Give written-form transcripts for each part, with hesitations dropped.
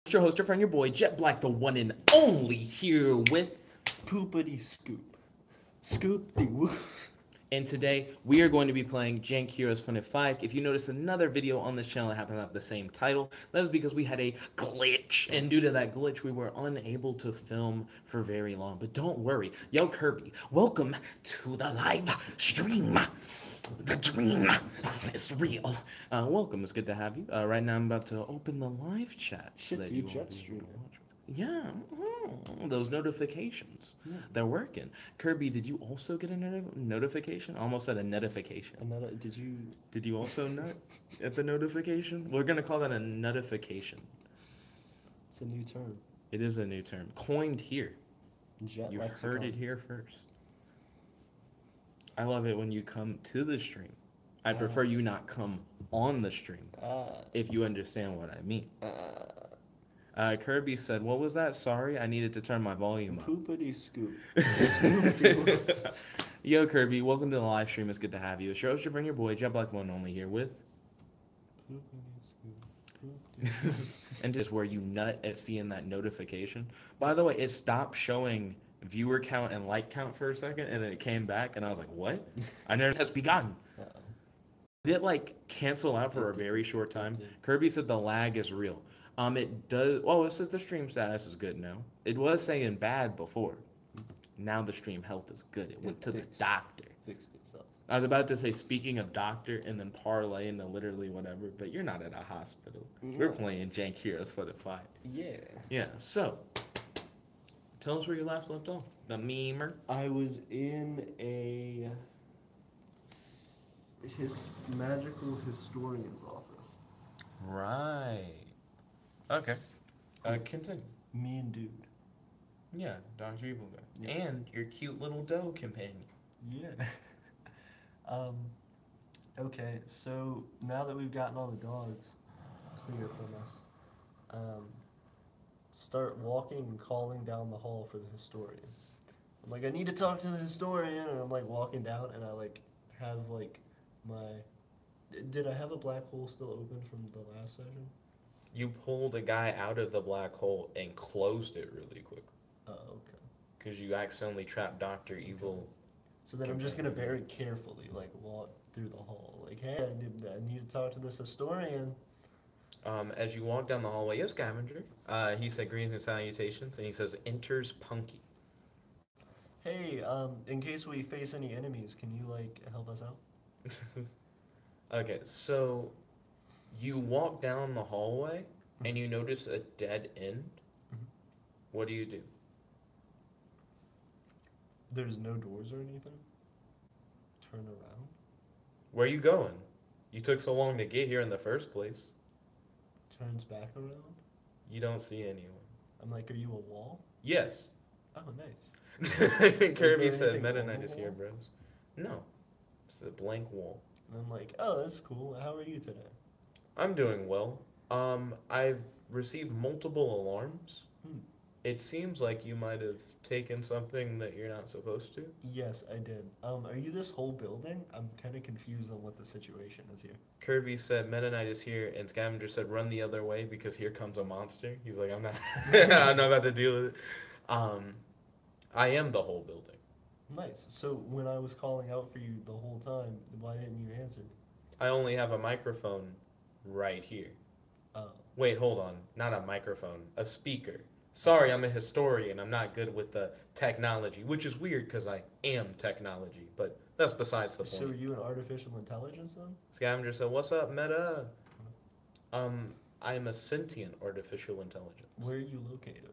It's your host, your friend, your boy, Jet Black, the one and only, here with Poopity scoop. Scoop de woo. and today we are going to be playing Jank Heroes Funnifyic. If you notice another video on this channel that happened to have the same title, that is because we had a glitch, and due to that glitch, we were unable to film for very long. But don't worry, yo Kirby, welcome to the live stream. The dream is real. Welcome, it's good to have you. Right now I'm about to open the live chat. Shit, that dude, you will Jet be streamer. able to watch. Yeah, those notifications, they're working. Kirby, did you also get a notification? I almost said a notification. Another, did you? Did you also nut at the notification? We're gonna call that a notification. It's a new term. It is a new term, coined here. Jet You lexicon. heard it here first. I love it when you come to the stream. I prefer you not come on the stream, if you understand what I mean. Kirby said, what was that? Sorry, I needed to turn my volume up. Poopity scoop. Yo, Kirby, welcome to the live stream. It's good to have you. It's your host, your boy, Jet Black One Only here with... and just where you nut at seeing that notification. By the way, it stopped showing viewer count and like count for a second, and then it came back, and I was like, what? I never has begun. Did it, like, cancel out for a very short time? Kirby said the lag is real. It does... Oh, it says the stream status is good now. It was saying bad before. Now the stream health is good. It went to the doctor. Fixed itself. I was about to say, speaking of doctor, and then parlay into literally whatever, but you're not at a hospital. We're playing Jank Heroes for the fight. Yeah. Yeah, so... Tell us where you last left off. The memer. I was in a magical historian's office. Right. Okay. Continue. Me and dude. Yeah, Dr. Evil Guy. Yes. And your cute little doe companion. Yeah. Okay, so now that we've gotten all the dogs clear from us, start walking and calling down the hall for the historian. I'm like, I need to talk to the historian, and I'm like walking down, and I like have like my... Did I have a black hole still open from the last session? You pulled a guy out of the black hole and closed it really quick. Oh, okay. Because you accidentally trapped Dr. Evil. So then I'm just gonna very carefully like walk through the hall. Like, hey, I need to talk to this historian. As you walk down the hallway, yo, Scavenger. He said greetings and salutations, and he says, enters Punky. Hey, in case we face any enemies, can you like help us out? Okay, so you walk down the hallway and you notice a dead end. What do? There's no doors or anything? Turn around? Where are you going? You took so long to get here in the first place. Turns back around? You don't see anyone. I'm like, are you a wall? Yes. Oh, nice. Kirby there said, anything Meta on Knight the is here, wall? bros. No. It's a blank wall. And I'm like, oh, that's cool. How are you today? I'm doing well. I've received multiple alarms. It seems like you might have taken something that you're not supposed to. Yes, I did. Are you this whole building? I'm kind of confused on what the situation is here. Kirby said, Meta Knight is here, and Scavenger said, run the other way because here comes a monster. He's like, I'm not, I'm not about to deal with it. I am the whole building. Nice. So when I was calling out for you the whole time, why didn't you answer me? I only have a microphone right here. Oh. Wait, hold on. Not a microphone. A speaker. Sorry, I'm a historian. I'm not good with the technology, which is weird because I am technology, but that's besides the point. So are you an artificial intelligence then? Scavenger said, what's up, Meta? I'm a sentient artificial intelligence. Where are you located?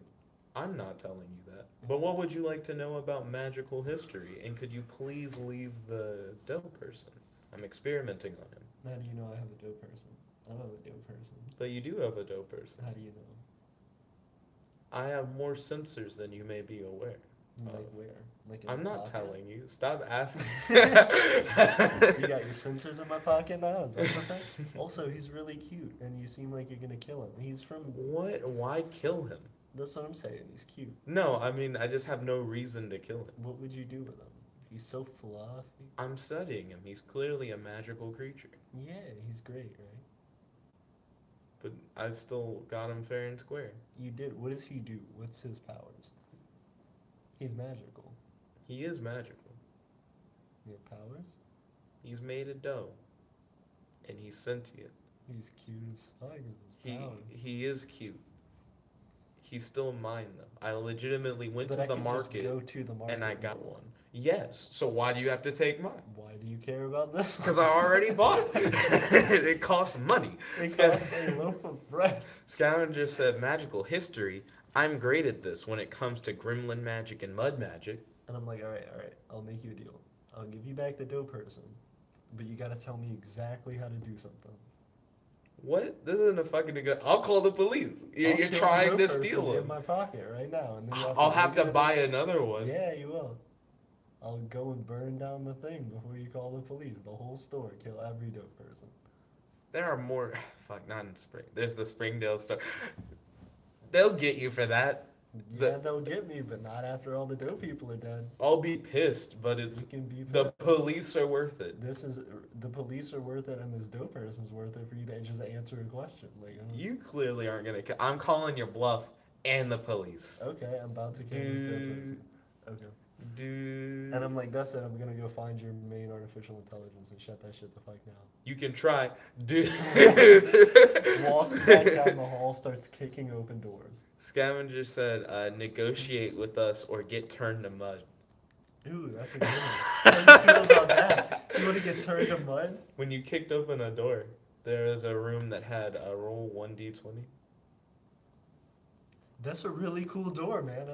I'm not telling you that. But what would you like to know about magical history? And could you please leave the doe person? I'm experimenting on him. How do you know I have a doe person? I don't have a doe person. But you do have a doe person. How do you know? I have more sensors than you may be aware. Like where? Like in I'm your not pocket? telling you. Stop asking. You got your sensors in my pocket now? Is that what that's? Also, he's really cute, and you seem like you're gonna kill him. He's from... What? Why kill him? That's what I'm saying. He's cute. No, I mean, I just have no reason to kill him. What would you do with him? He's so fluffy. I'm studying him. He's clearly a magical creature. Yeah, he's great, right? but I still got him fair and square. You did. What does he do? What's his powers? He's magical. He is magical. He have powers? He's made of dough. And he's sentient. He's cute as fuck with his powers. He is cute. He's still mine though. I legitimately went But to I the can market, just go to the market and I got one. Yes. So why do you have to take mine? Why do you care about this? Because I already bought it. It costs money. It costs a loaf of bread. Scavenger said, magical history. I'm great at this when it comes to gremlin magic and mud magic. And I'm like, all right, I'll make you a deal. I'll give you back the dough person, but you gotta tell me exactly how to do something. What? This isn't a fucking good. I'll call the police. You're kill the trying dough to person steal in them. my pocket right now, and then you I'll have look to at buy it. another one. Yeah, you will. I'll go and burn down the thing before you call the police. The whole store, kill every dough person. There are more. Fuck, not in spring. There's the Springdale store. They'll get you for that. Yeah, they'll get me, but not after all the dough people are dead. I'll be pissed, but it's You can be the police are worth it. the police are worth it, and this dough person's worth it for you to just answer a question. Like, You clearly aren't gonna. I'm calling your bluff and the police. okay, I'm about to kill this dough person. Okay. Dude. And I'm like, that's it. I'm gonna go find your main artificial intelligence and shut that shit the fuck down. You can try. Dude. Walks back down the hall, starts kicking open doors. Scavenger said, negotiate with us or get turned to mud. Ooh, that's a good one. How do you feel about that? You want to get turned to mud? When you kicked open a door, there was a room that had a roll 1d20. That's a really cool door, man.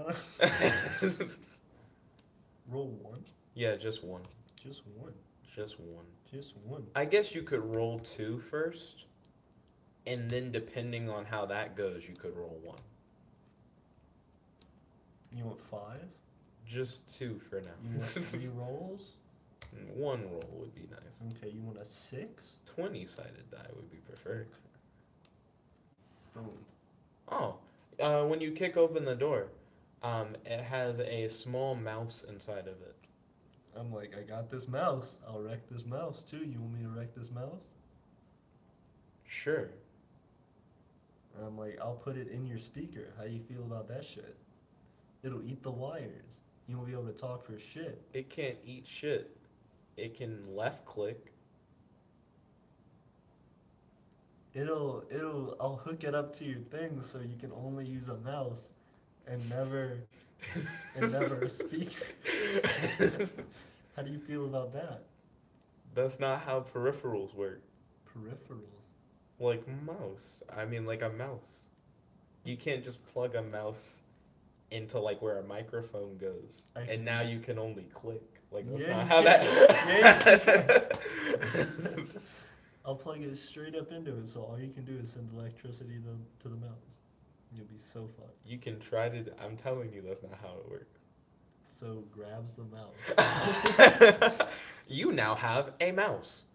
Roll one? Yeah, just one. Just one. Just one. Just one. I guess you could roll 2 first, and then depending on how that goes, you could roll 1. You want 5? Just 2 for now. You want 3 rolls? 1 roll would be nice. Okay, you want a 6? 20-sided die would be preferred. Boom. Oh, when you kick open the door, it has a small mouse inside of it. I'm like, I got this mouse. I'll wreck this mouse too. You want me to wreck this mouse? Sure. And I'm like, I'll put it in your speaker. How you feel about that shit? It'll eat the wires. You won't be able to talk for shit. It can't eat shit. It can left click. I'll hook it up to your thing so you can only use a mouse and never a speaker. How do you feel about that? That's not how peripherals work. Peripherals. Like mouse. I mean, like a mouse. You can't just plug a mouse into like where a microphone goes, and now you can only click. Like that's Yeah, not you how can. that. I'll plug it straight up into it, so all you can do is send electricity to the mouse. You'll be so fucked. You can try to. I'm telling you, that's not how it works. So grabs the mouse. You now have a mouse.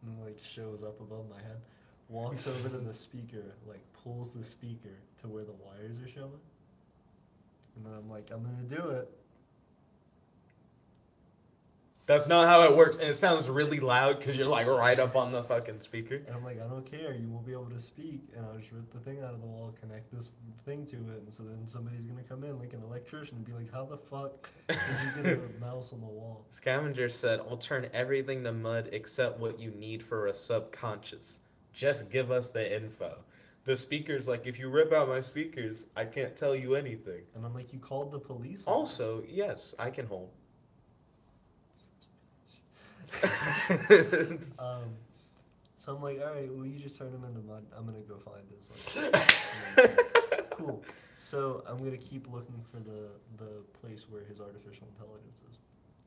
And like shows up above my head, walks over to the speaker, like pulls the speaker to where the wires are showing, and then I'm like, I'm gonna do it. That's not how it works, and it sounds really loud because you're like right up on the fucking speaker. And I'm like, I don't care, you won't be able to speak, and I'll just rip the thing out of the wall, connect this thing to it, and so then somebody's gonna come in like an electrician and be like, how the fuck did you get a mouse on the wall? Scavenger said, I'll turn everything to mud except what you need for a subconscious. Just give us the info. The speaker's like, if you rip out my speakers, I can't tell you anything. And I'm like, you called the police? Also, yes, I can hold. So I'm like, all right, well, you just turn them into mud. I'm gonna go find this one. Cool. So I'm gonna keep looking for the place where his artificial intelligence is.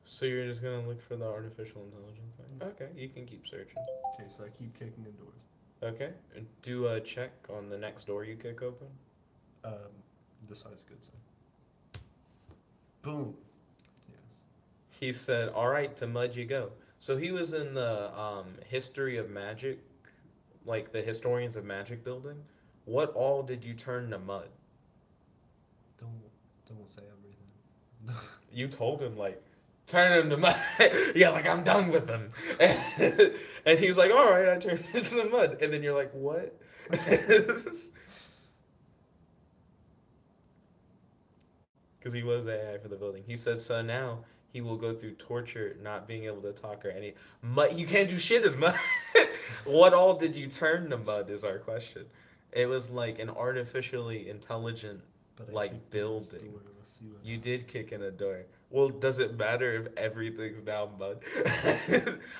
So you're just gonna look for the artificial intelligence thing? Okay, you can keep searching. Okay, so I keep kicking in doors. Okay, and do a check on the next door you kick open. This side's good, so. Boom. Yes. He said, all right, to mud you go. So he was in the history of magic, like the historians of magic building. What all did you turn to mud? Don't say everything. You told him, like, turn him to mud. Yeah, like, I'm done with him. And he's like, all right, I turned into the mud. And then you're like, what? Because he was the AI for the building. He said, so now he will go through torture, not being able to talk or any mud. You can't do shit as mud. What all did you turn to mud is our question. It was like an artificially intelligent, But I like, kicked in this building. door. Let's see what You did kick in a door. Well, does it matter if everything's now mud?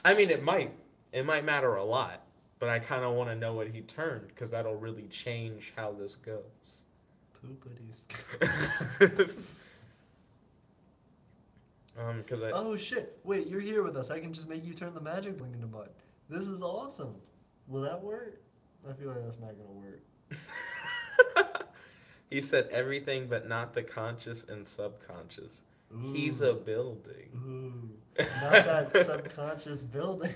I mean, it might. It might matter a lot. But I kind of want to know what he turned, because that'll really change how this goes. Poopity. Because I... Oh shit! Wait, you're here with us. I can just make you turn the magic blink into mud. This is awesome. Will that work? I feel like that's not gonna work. He said everything but not the conscious and subconscious. Ooh. He's a building. Ooh, not that subconscious building.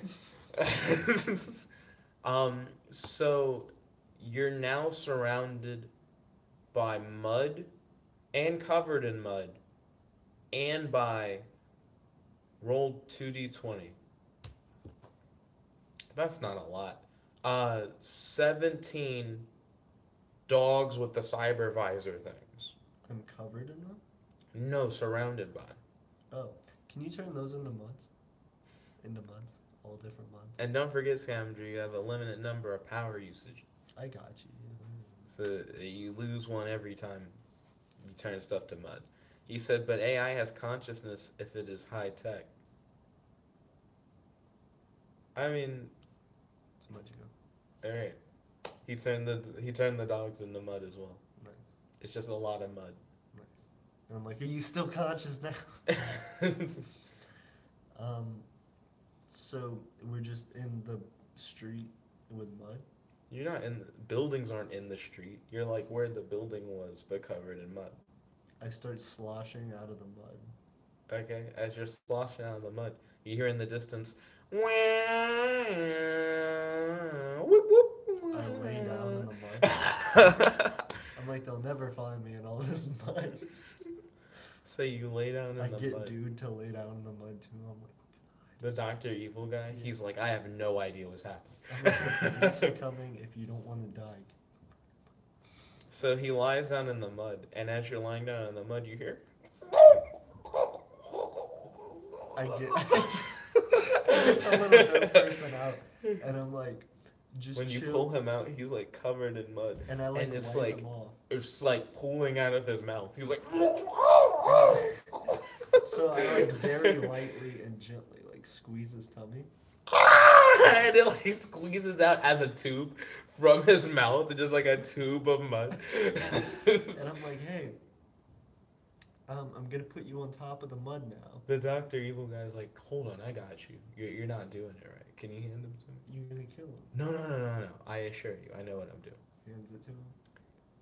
So you're now surrounded by mud and covered in mud and by rolled 2d20. That's not a lot. 17 dogs with the cyber visor things. I'm covered in them? No, surrounded by. Oh, can you turn those into muds? Into muds? All different muds? And don't forget, Scavenger, you have a limited number of power usage. I got you. So you lose one every time you turn stuff to mud. He said, but AI has consciousness if it is high tech. I mean, Too much ago. all right. He turned the dogs into mud as well. Nice. It's just a lot of mud. Nice. And I'm like, are you still conscious now? So we're just in the street with mud? You're not in buildings aren't in the street. You're like where the building was, but covered in mud. I start sloshing out of the mud. Okay, as you're sloshing out of the mud, you hear in the distance. Whoop, whoop. I lay down in the mud. I'm like, they'll never find me in all this mud. So you lay down in the I mud. get dude to lay down in the mud too. I'm like, The Dr. Evil guy, Yeah. he's like, I have no idea what's happening. I'm like, the police are coming if you don't want to die. So he lies down in the mud, and as you're lying down in the mud, you hear. I get a little bit person out, and I'm like, just When you chill. pull him out, he's like covered in mud, And I like and it's wipe like him off. it's like pooling out of his mouth. He's like. So I like very lightly and gently like squeeze his tummy. And it like squeezes out as a tube from his mouth, just like a tube of mud. And I'm like, hey, I'm gonna put you on top of the mud now. The Dr. Evil guy's like, hold on, I got you. You're not doing it right. Can you hand him to me? You're gonna kill him. No. I assure you, I know what I'm doing. Hands it to him.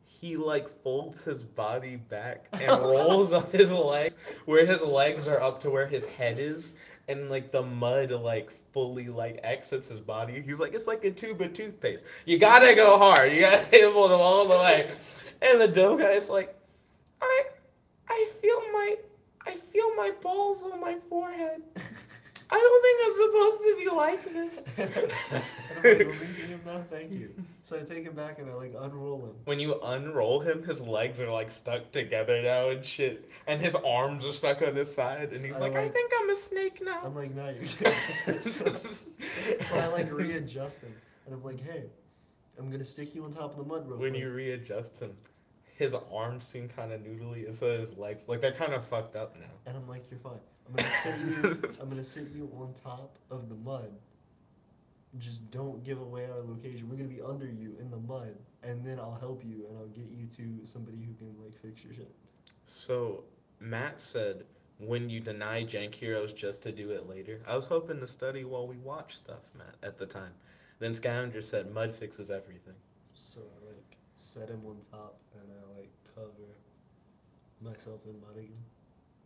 He like folds his body back and rolls on his legs where his legs are up to where his head is, and like the mud like fully like exits his body. He's like, it's like a tube of toothpaste. You gotta go hard. You gotta hit him all the way. And the dough guy's like, I feel my balls on my forehead. I don't think I'm supposed to be like this. And I'm like, let me see him now, thank you. So I take him back and I like unroll him. When you unroll him, his legs are like stuck together now and shit. And his arms are stuck on his side. And he's I like, I like- think I'm a snake now. I'm like, no, you're kidding. So I like readjust him. And I'm like, hey, I'm gonna stick you on top of the mud real When quick. you readjust him, his arms seem kind of noodly, and so his legs, like they're kind of fucked up now. And I'm like, you're fine. I'm gonna sit you on top of the mud. Just don't give away our location. We're gonna be under you in the mud, and then I'll help you and I'll get you to somebody who can like fix your shit. So Matt said, when you deny Jank Heroes just to do it later. I was hoping to study while we watch stuff, Matt, at the time. Then Scavenger said, mud fixes everything. So I like set him on top and I like cover myself in mud again.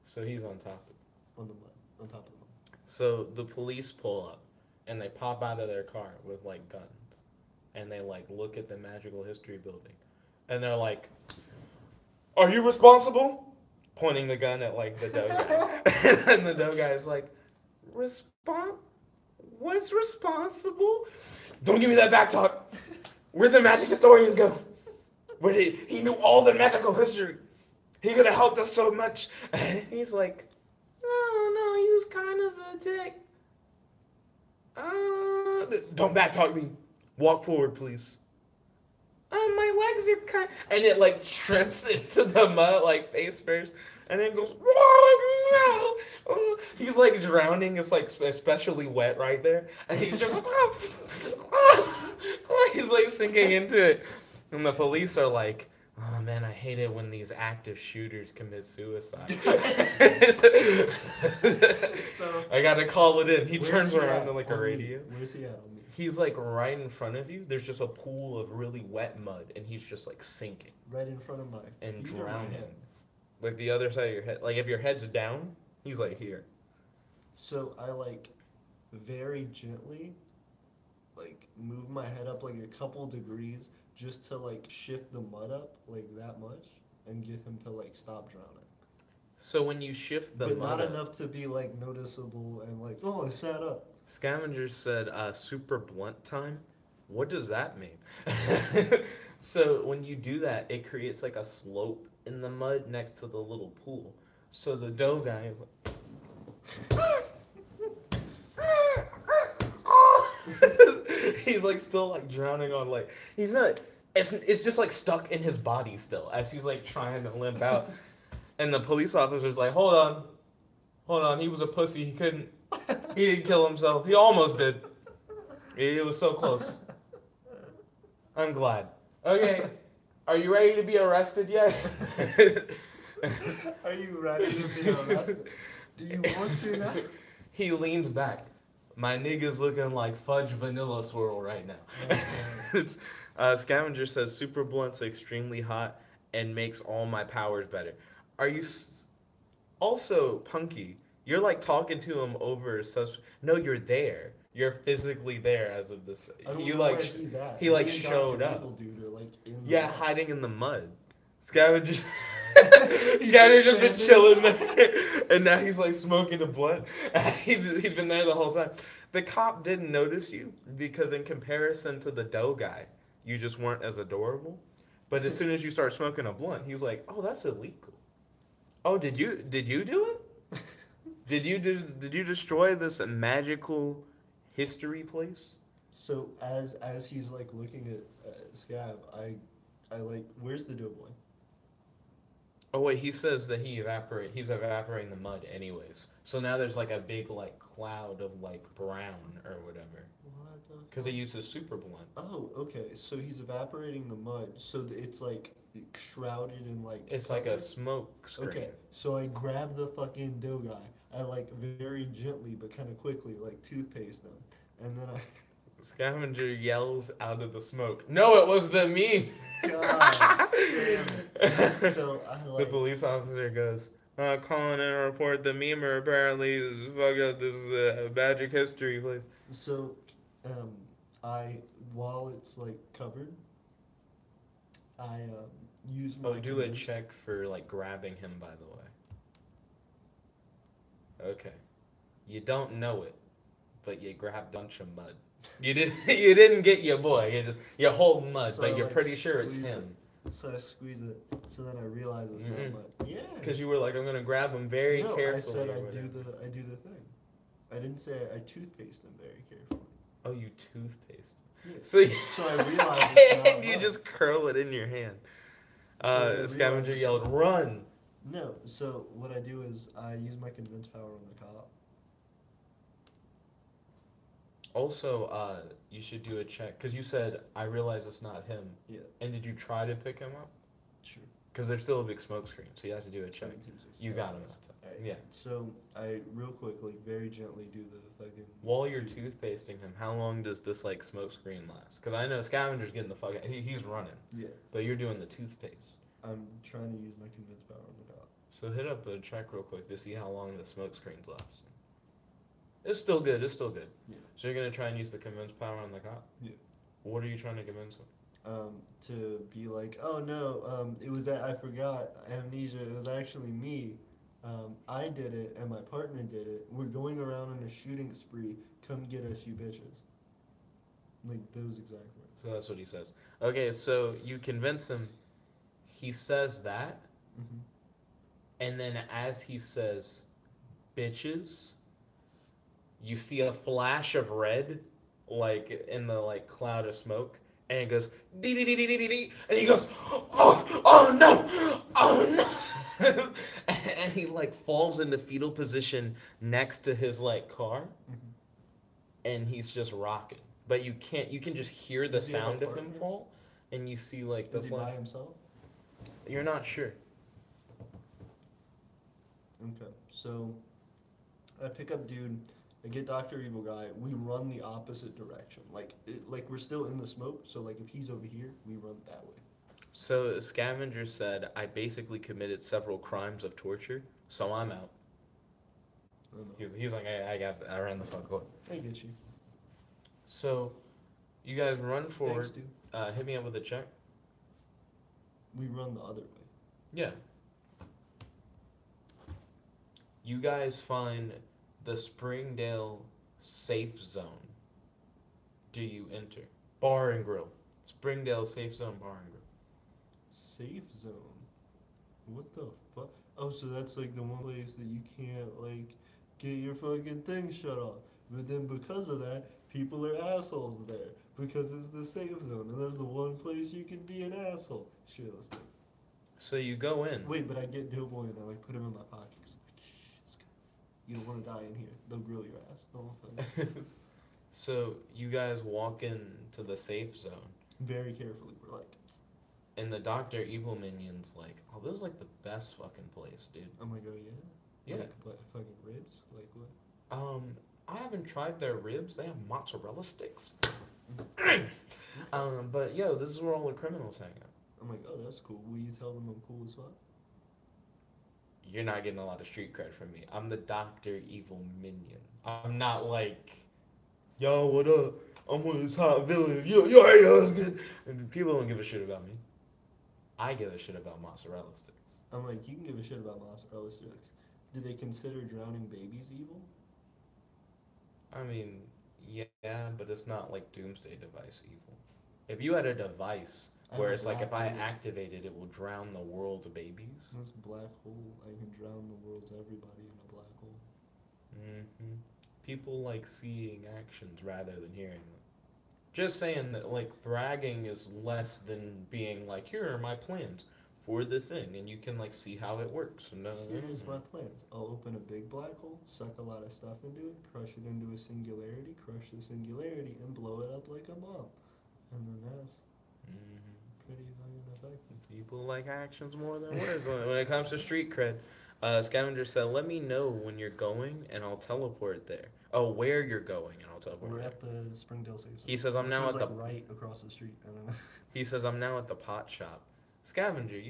So he's on top of it. On the mud. On top of the mud. So the police pull up, and they pop out of their car with, like, guns. And they, like, look at the Magical History Building. And they're like, are you responsible? pointing the gun at like the dough guy. And the dough guy is like, what's responsible? Don't give me that back talk. Where'd the magic historian go? He knew all the magical history. He could have helped us so much. And he's like, oh no, he was kind of a dick. Don't backtalk me. Walk forward, please. My legs are kind. And it like trips into the mud like face first, and then goes. Oh, no. He's like drowning. It's like especially wet right there, and he's just. He's like sinking into it, and the police are like. Oh man, I hate it when these active shooters commit suicide. So, I gotta call it in. He turns around to like a radio. Where's he at on me? He's like right in front of you. There's just a pool of really wet mud, and he's just like sinking. Right in front of my and drowning. Like the other side of your head. Like if your head's down, he's like here. So I like very gently like move my head up like a couple degrees just to like shift the mud up like that much and get him to like stop drowning. So when you shift the but mud not up, enough to be like noticeable and like, oh, I sat up. Scavenger said super blunt time. What does that mean? So when you do that, it creates like a slope in the mud next to the little pool. So the dough guy is like he's like still like drowning on like he's not it's just like stuck in his body still as he's like trying to limp out. And the police officer's like, hold on, he was a pussy, he didn't kill himself. He almost did. It was so close. I'm glad. Okay, are you ready to be arrested yet? Are you ready to be arrested? Do you want to now? He leans back. My nigga's looking like fudge vanilla swirl right now. Okay. Scavenger says super blunt's extremely hot and makes all my powers better. Are you also Punky? You're like talking to him over such. No, you're there. You're physically there as of this. I don't You know like where he's at. he like Me and showed Dr. up. Evil Dude are, like, in the Yeah, mud. hiding in the mud. Scavenger Scavenger's just been chilling there, and now he's like smoking a blunt. He's been there the whole time. The cop didn't notice you because in comparison to the dough guy, you just weren't as adorable. But as soon as you start smoking a blunt, he's like, "Oh, that's illegal." Oh, did you do it? Did you destroy this magical history place? So as he's like looking at Scav, I like, where's the doughboy? Oh wait, he says that he's evaporating the mud anyways. So now there's like a big like cloud of like brown or whatever. Because he uses super blunt. Oh, okay. So he's evaporating the mud. So it's like shrouded in like. It's like a smoke screen. Okay. So I grab the fucking dough guy. I like very gently but kind of quickly like toothpaste him, and then I. Scavenger yells out of the smoke. No, it was the meme. God damn it. So I like. The police officer goes, calling in a report. The memer apparently fucked up this magic history place. So, while it's like covered, I use my. Oh, do a check for like grabbing him. By the way. Okay, you don't know it, but you grabbed a bunch of mud. You didn't get your boy. You hold mud, So but I, you're like, pretty sure it's squeeze him. So I squeeze it. So then I realize it's not mud. Yeah. Because you were like, I'm gonna grab him very carefully. I said or I whatever. do the thing. I didn't say I toothpaste him very carefully. Oh, you toothpaste. Yeah. So you, So I realized it's not you mud. just curl it in your hand. So I realized Scavenger it's yelled, not- "Run!" No. So what I do is I use my convince power on the cop. Also, you should do a check because you said I realize it's not him. Yeah. And did you try to pick him up? Sure. Because there's still a big smoke screen, so you have to do a check. 17, You got him. Alright. Yeah. So I real quickly, very gently do the fucking. While you're toothpasting him, how long does this like smoke screen last? Because I know Scavenger's getting the fuck out. He's running, Yeah. but you're doing the toothpaste. I'm trying to use my convince power on the cop. So hit up a check real quick to see how long the smoke screens last. It's still good. It's still good. Yeah. So you're gonna try and use the convince power on the cop. Yeah. What are you trying to convince him? to be like, oh no, it was that I forgot, amnesia, it was actually me. I did it and my partner did it. We're going around on a shooting spree. Come get us, you bitches. Like those exact words. So that's what he says. Okay, so you convince him. He says that, Mm-hmm. and then as he says, "bitches," you see a flash of red, like in the like cloud of smoke, and it goes dee dee dee dee dee dee, dee, and he goes, "Oh no, oh no," and he like falls into fetal position next to his like car, Mm-hmm. and he's just rocking. But you can't. You can just hear the Does he have a sound of him partner? fall, and you see like the Is he flash. by himself? You're not sure. Okay, so I pick up dude. I get Doctor Evil guy. We run the opposite direction. Like we're still in the smoke. So like if he's over here, we run that way. So Scavenger said, "I basically committed several crimes of torture, so I'm out." I don't know. He's like, I ran the fuck away. I get you. So, you guys run forward. Thanks, dude. Hit me up with a check. We run the other way. Yeah. You guys find the Springdale safe zone. Do you enter? Bar and grill. Springdale safe zone bar and grill. Safe zone. What the fuck? Oh, so that's like the one place that you can't like get your fucking thing shut off. But then because of that, people are assholes there because it's the safe zone, and that's the one place you can be an asshole. Shit, let's do it. So you go in. Wait, but I get Doughboy and I like put him in my pocket. 'Cause I'm like, shh, it's good. You don't want to die in here. They'll grill your ass. The whole thing. So you guys walk into the safe zone. Very carefully. We're like, And the Dr. Evil minion's like, "Oh, this is like the best fucking place, dude." I'm like, oh yeah? Yeah. Like, what, fucking ribs? Like what? I haven't tried their ribs. They have mozzarella sticks. But yo, this is where all the criminals hang out. I'm like, oh, that's cool. Will you tell them I'm cool as fuck? You're not getting a lot of street cred from me. I'm the Dr. Evil minion. I'm not like, yo, what up? I'm one of the top villains. Yo, that's good. And people don't give a shit about me. I give a shit about mozzarella sticks. I'm like, you can give a shit about mozzarella sticks. Do they consider drowning babies evil? I mean, yeah, but it's not like Doomsday Device evil. If you had a device I where have it's like if I black hole. activate it, it will drown the world's babies. This black hole, I can drown the world's everybody in a black hole. hmm People like seeing actions rather than hearing them. Just saying that like bragging is less than being like, here are my plans for the thing, and you can like see how it works. No, Here's my plans. I'll open a big black hole, suck a lot of stuff into it, crush it into a singularity, crush the singularity, and blow it up like a bomb. And then that's pretty fucking effective. People like actions more than words when it comes to street cred. Scavenger said, "Let me know when you're going, and I'll teleport there. Oh, where you're going, and I'll teleport We're there." at the Springdale safe zone. He says, "I'm which now is, at like, the." right across the street. I don't know. He says, "I'm now at the pot shop." Scavenger,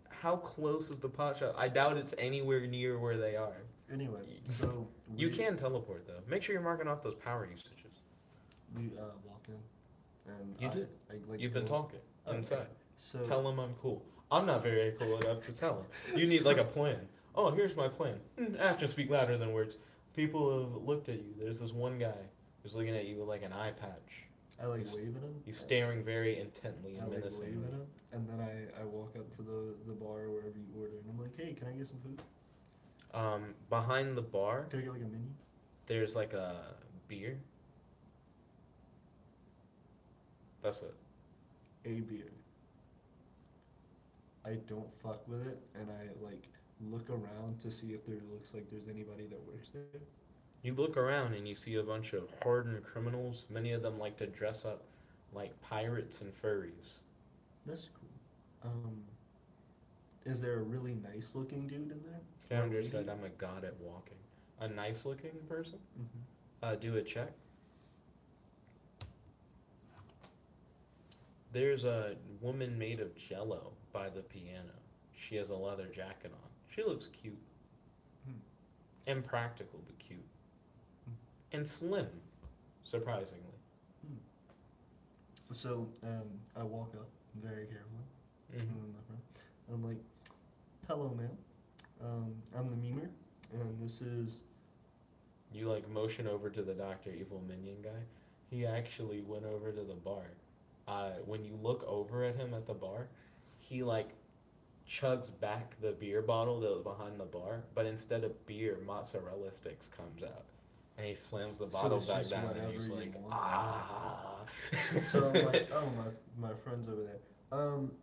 how close is the pot shop? I doubt it's anywhere near where they are. Anyway, so You can teleport though. Make sure you're marking off those power usages. We walk in, and You did. I like You've been go- talking Okay. inside. So Tell him I'm cool. I'm not very cool enough to tell him. You need like a plan. Oh, here's my plan. Actions speak louder than words. People have looked at you. There's this one guy who's looking at you with like an eye patch. I like He's- waving him. He's staring very intently I and like menacingly. waving him, and then I walk up to the bar wherever you order, and I'm like, hey, can I get some food? Behind the bar, Can I get like a menu? there's like a beer. That's it. A beer. I don't fuck with it, and I like look around to see if there looks like there's anybody that works there. You look around and you see a bunch of hardened criminals. Many of them like to dress up like pirates and furries. That's cool. Is there a really nice looking dude in there? Scavenger lady? said, "I'm a god at walking." A nice looking person? Mm-hmm. Do a check. There's a woman made of jello by the piano. She has a leather jacket on. She looks cute. Impractical, but cute. And slim, surprisingly. So I walk up very carefully. Mhm. And I'm like, hello, ma'am. I'm the memer, and this is. You like motion over to the Dr. Evil Minion guy. He actually went over to the bar. When you look over at him at the bar, he like chugs back the beer bottle that was behind the bar, but instead of beer, mozzarella sticks comes out. And he slams the So bottle it's back just down and whatever he's you like, want. ah. So I'm like, oh, my friend's over there.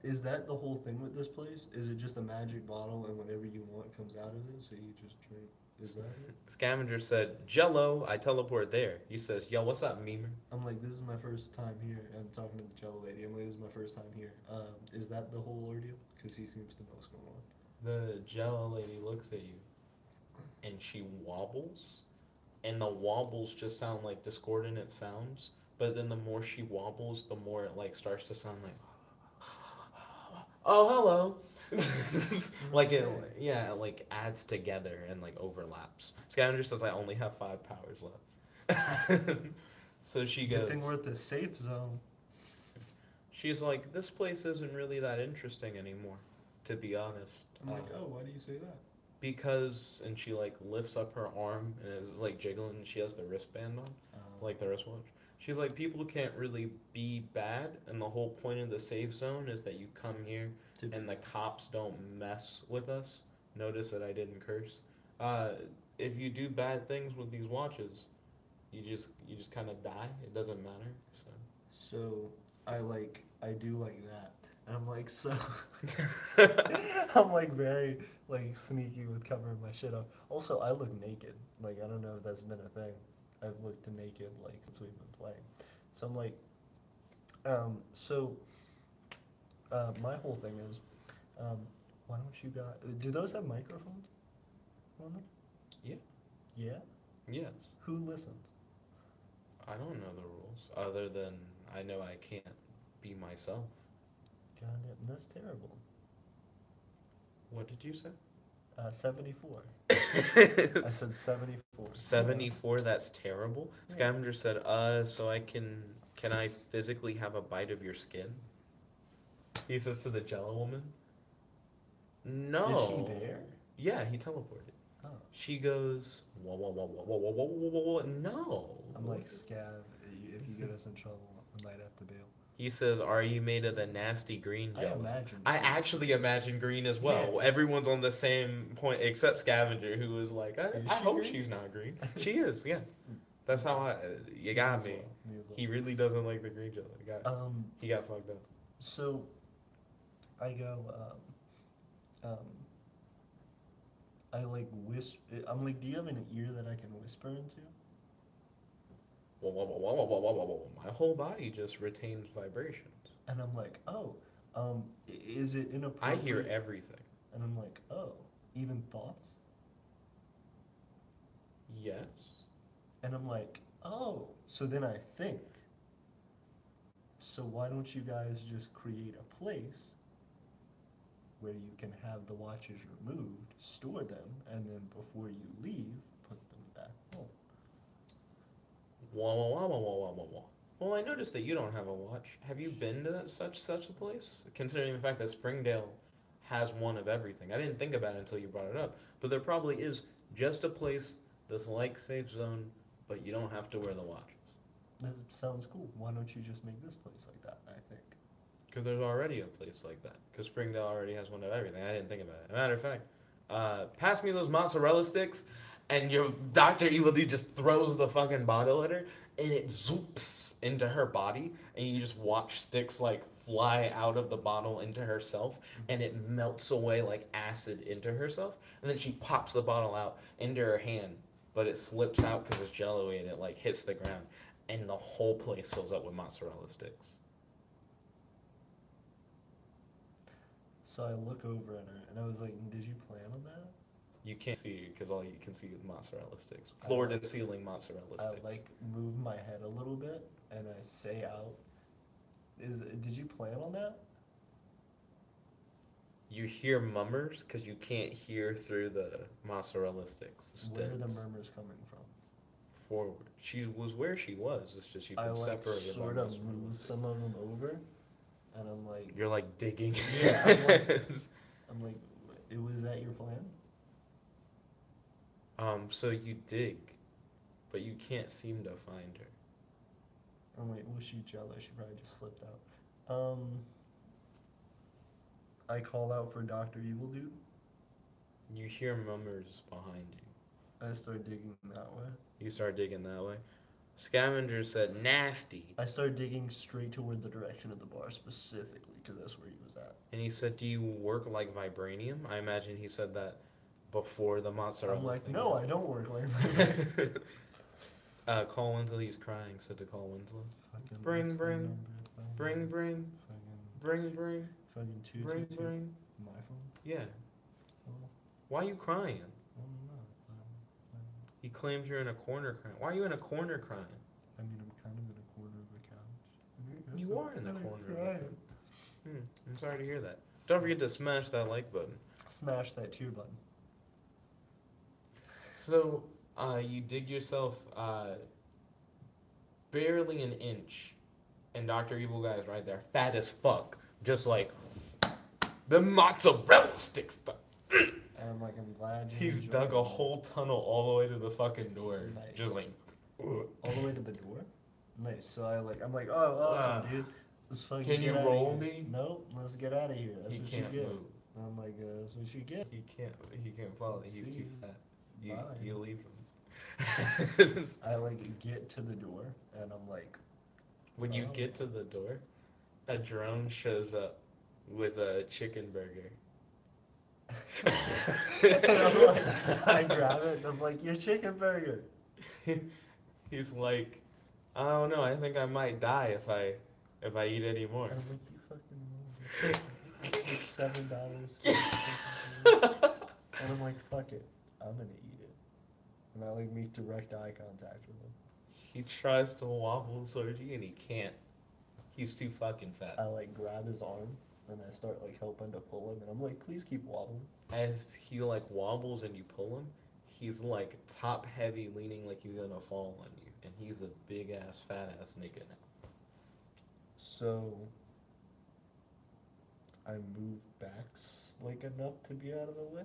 Is that the whole thing with this place? Is it just a magic bottle and whatever you want comes out of it, so you just drink? Is that it? Scavenger said, Jello, I teleport there. He says, yo, what's up, memer? I'm like, this is my first time here. I'm talking to the Jello lady. I'm like, this is my first time here. Is that the whole ordeal? Because he seems to know what's going on. The Jello lady looks at you and she wobbles, and the wobbles just sound like discordant sounds. But then the more she wobbles, the more it like starts to sound like, oh hello, like it, yeah, it like adds together and like overlaps. Scavenger says I only have 5 powers left. So she Good goes. thing we're at the safe zone. She's like, this place isn't really that interesting anymore, to be honest. I'm like, oh, why do you say that? Because, and she like lifts up her arm and it's like jiggling. And she has the wristband on, like the wristwatch. She's like, people can't really be bad, and the whole point of the safe zone is that you come here and the cops don't mess with us. Notice that I didn't curse. If you do bad things with these watches, you just kind of die. It doesn't matter. So I do like that. And I'm like, so I'm like very like sneaky with covering my shit up. Also, I look naked. Like, I don't know if that's been a thing. I've looked naked like since we've been playing. So I'm like, my whole thing is, why don't you guys? Do those have microphones on them? Yeah. Yeah. Yes. Who listens? I don't know the rules other than I know I can't be myself. God damn, that's terrible. What did you say? 74. I said 74. 74, that's terrible. Yeah. Scavenger said, so can I physically have a bite of your skin? He says to the Jello woman. No. Is he there? Yeah, he teleported. Oh. She goes, whoa, whoa, whoa, whoa, whoa, whoa, whoa, whoa, whoa, no. I'm like, Scav, if you get us in trouble, I might have to bail. He says, are you made of the nasty green Jello? I imagine. I actually imagine green as well. Yeah. Everyone's on the same point except Scavenger, who was like, I hope green? she's not green. She is, yeah. That's how you got me. He really doesn't like the green Jello. He got fucked up. So, I go, I like whisper. I'm like, do you have an ear that I can whisper into? Whoa, whoa, whoa, whoa, whoa, whoa, whoa, whoa. My whole body just retains vibrations. And I'm like, oh, is it I inappropriate? hear everything. And I'm like, oh, even thoughts? Yes. And I'm like, oh, so then I think. So why don't you guys just create a place where you can have the watches removed, store them, and then before you leave, put them back home? Whoa, whoa, whoa, whoa, whoa, whoa, whoa. Well, I noticed that you don't have a watch. Have you been to such a place? Considering the fact that Springdale has one of everything. I didn't think about it until you brought it up. But there probably is just a place that's like Safe Zone, but you don't have to wear the watches. That sounds cool. Why don't you just make this place like that, I think? Because there's already a place like that. Because Springdale already has one of everything. I didn't think about it. As a matter of fact, pass me those mozzarella sticks, and your Dr. Evil Dude just throws the fucking bottle at her, and it zoops into her body, and you just watch sticks like fly out of the bottle into herself, and it melts away like acid into herself, and then she pops the bottle out into her hand, but it slips out because it's jello-y, and it like hits the ground, and the whole place fills up with mozzarella sticks. So I look over at her, and I was like, did you plan on that? You can't see because all you can see is mozzarella sticks. Floor to ceiling mozzarella sticks. I like move my head a little bit, and I say out, did you plan on that? You hear mummers because you can't hear through the mozzarella sticks. Where are the murmurs coming from? forward. She was where she was. It's just you've I been like separated by sort of muscle moved relaxation. some of them over, and I'm like, You're like digging. yeah, I'm like, it was that your plan? So you dig, but you can't seem to find her. I'm like, well, she's jealous. She probably just slipped out. I call out for Dr. Evil Dude. You hear murmurs behind you. I start digging that way. You start digging that way. Scavenger said, nasty. I start digging straight toward the direction of the bar specifically, because that's where he was at. And he said, do you work like vibranium? I imagine he said that before the mozzarella. I'm like, thing. no, I don't work like that. Call Winslow, he's crying, said to call Winslow. Fucking Bring, list bring, numbers, Bring, bring, Fucking, bring. fucking two, Bring, two, two. bring. My phone? Yeah. Oh, Why are you crying? I don't know. He claims you're in a corner crying. Why are you in a corner crying? I mean, I'm kind of in a corner of a couch. You are in the corner. Crying. I'm sorry to hear that. Don't forget to smash that like button. Smash that tier button. So, you dig yourself barely an inch, and Dr. Evil Guy is right there, fat as fuck, just like the mozzarella sticks. And I'm like, I'm glad you He's enjoyed dug a it. whole tunnel all the way to the fucking door, Nice. just like. All the way to the door? Nice. So I'm like, oh, awesome, dude. Let's fucking Can get you outta roll here. me? Nope, let's get out of here. That's He what can't you get. move. And I'm like, that's what you get. He can't follow. Let's He's see. too fat. You Bye. leave him. I like get to the door, and I'm like, When you Oh. get to the door, a drone shows up with a chicken burger. and I'm like, I grab it, and I'm like, your chicken burger. He's like, I don't know. I think I might die if I eat any more. And I'm like, you fucking it's like $7. And I'm like, fuck it, I'm gonna eat it. And I like make direct eye contact with him. He tries to wobble towards you and he can't. He's too fucking fat. I like grab his arm and I start like helping to pull him, and I'm like, please keep wobbling. As he like wobbles and you pull him, he's like top heavy, leaning like he's gonna fall on you, and he's a big ass fat ass nigga now. So I move back like enough to be out of the way.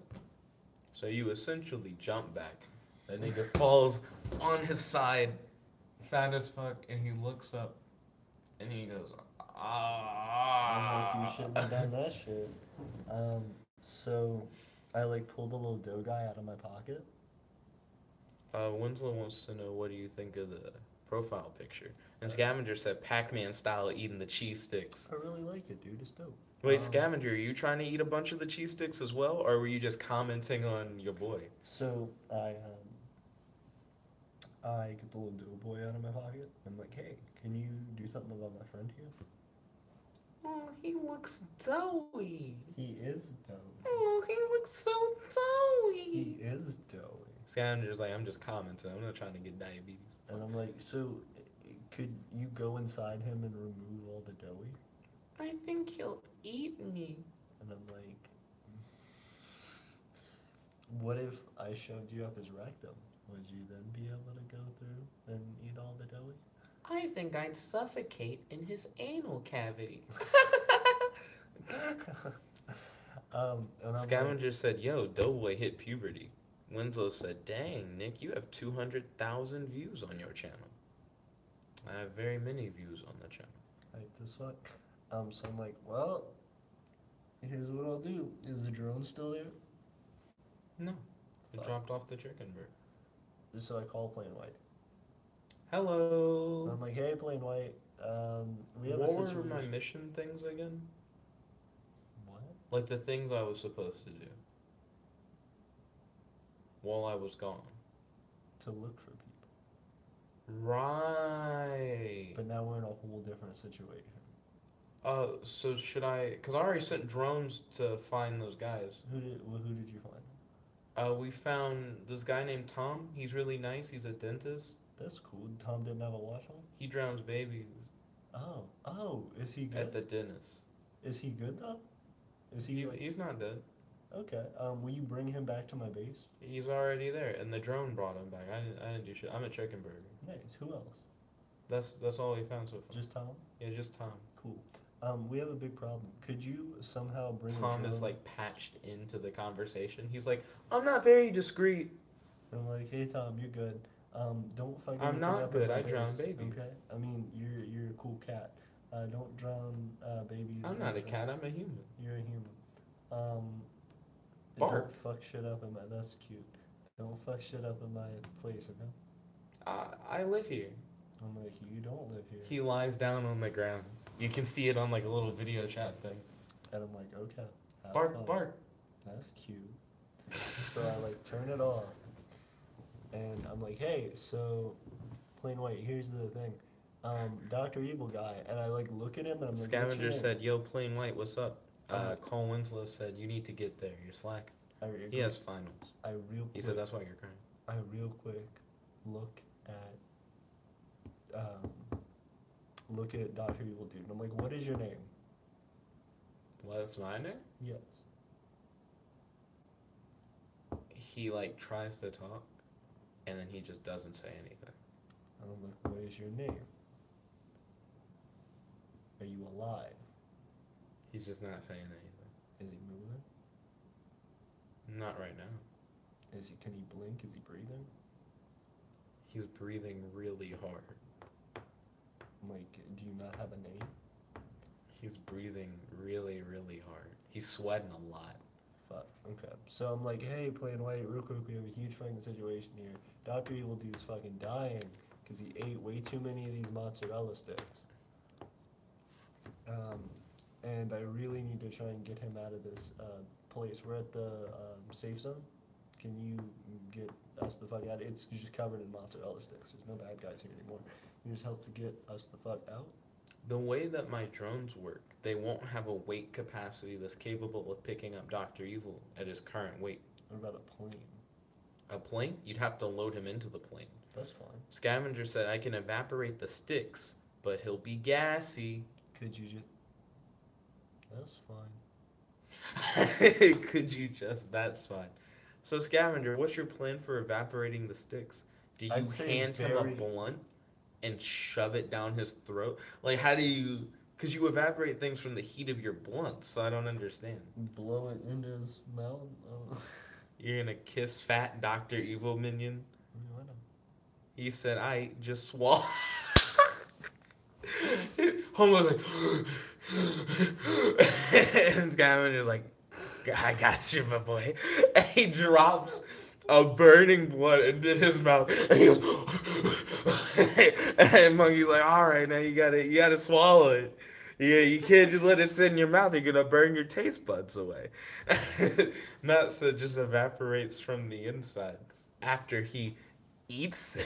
So you essentially jump back. That nigga falls on his side, fat as fuck, and he looks up, and he goes, ah. I'm like, you shouldn't have done that shit. So I like pulled a little dough guy out of my pocket. Winslow wants to know, what do you think of the profile picture? And Scavenger said Pac-Man style eating the cheese sticks. I really like it, dude. It's dope. Wait, Scavenger, are you trying to eat a bunch of the cheese sticks as well, or were you just commenting on your boy? So I get the little dough boy out of my pocket. I'm like, hey, can you do something about my friend here? Oh, he looks doughy. He is doughy. Oh, he looks so He doughy. is doughy. Scavenger's like, I'm just commenting. I'm not trying to get diabetes. And I'm like, so could you go inside him and remove all the doughy? I think he'll eat me. And I'm like, what if I shoved you up his rectum? Would you then be able to go through and eat all the doughy? I think I'd suffocate in his anal cavity. And I'm like, Scavenger said, yo, Doughboy hit puberty. Winslow said, dang, Nick, you have 200,000 views on your channel. I have very many views on the channel. hype this fuck. So I'm like, well, here's what I'll do. Is the drone still there? No. It Fuck. dropped off the chicken bird. So I call Plain White. Hello. I'm like, hey, Plain White. We have a What situation. were my mission things again? What? Like the things I was supposed to do while I was gone. To look for people. Right. But now we're in a whole different situation. So should I? Cause I already sent drones to find those guys. Who did you find? We found this guy named Tom. He's really nice. He's a dentist. That's cool. Tom didn't have a watch on? He drowns babies Oh, is he good? at the dentist. Is he good though? Is he like, He's not dead. Okay. Will you bring him back to my base? He's already there, and the drone brought him back. I didn't do shit. I'm a chicken burger. Nice. Who else? That's all we found so far. Just Tom? Yeah, just Tom. Cool. We have a big problem. Could you somehow bring a Tom drone? is like patched into the conversation. He's like, I'm not very discreet. I'm like, hey Tom, you're good. Don't fucking. I'm not up in good. my I drown base, babies. Okay. I mean, you're a cool cat. Don't drown babies. I'm not a cat. I'm a human. You're a human. Um, and Bark. Don't fuck shit up in my. That's cute. Don't fuck shit up in my place, okay? I live here. I'm like, you don't live here. He lies down on the ground. You can see it on like a little video chat thing. And I'm like, okay. Have Bark, fun. bark. That's cute. So I like turn it off. And I'm like, hey, so plain white, here's the thing. Dr. Evil guy, and I like look at him and I'm like, Scavenger said, "Yo, plain white, what's up?" Cole Winslow said, "You need to get there. You're slacking." He has finals. He said that's why you're crying. I real quick look at Dr. Evil dude, and I'm like, what is your name? What's my name? Yes. He like tries to talk, and then he just doesn't say anything. And I'm like, what is your name? Are you alive? He's just not saying anything. Is he moving? Not right now. Can he blink? Is he breathing? He's breathing really hard. I'm like, do you not have a name? He's breathing really, really hard. He's sweating a lot. Fuck. Okay. So I'm like, hey, plain white, real quick, we have a huge fucking situation here. Dr. Evil dude's fucking dying because he ate way too many of these mozzarella sticks. And I really need to try and get him out of this place. We're at the safe zone. Can you get us the fuck out? It's just covered in mozzarella sticks. There's no bad guys here anymore. You just help to get us the fuck out? The way that my drones work, they won't have a weight capacity that's capable of picking up Dr. Evil at his current weight. What about a plane? A plane? You'd have to load him into the plane. That's fine. Scavenger said, I can evaporate the sticks, but he'll be gassy. Could you just... That's fine. Could you just... That's fine. So, Scavenger, what's your plan for evaporating the sticks? Do you hand him a blunt and shove it down his throat? Like, how do you... Because you evaporate things from the heat of your blunt, so I don't understand. Blow it into his mouth? Oh. You're gonna kiss fat Dr. Evil minion? I know. He said, I just swallow. Homo's like... and Scavenger's like, I got you, my boy. And he drops a burning blunt into his mouth, and he goes, and Monkey's like, all right, now you gotta swallow it. Yeah, you can't just let it sit in your mouth. You're gonna burn your taste buds away. Matt said just evaporates from the inside after he eats it.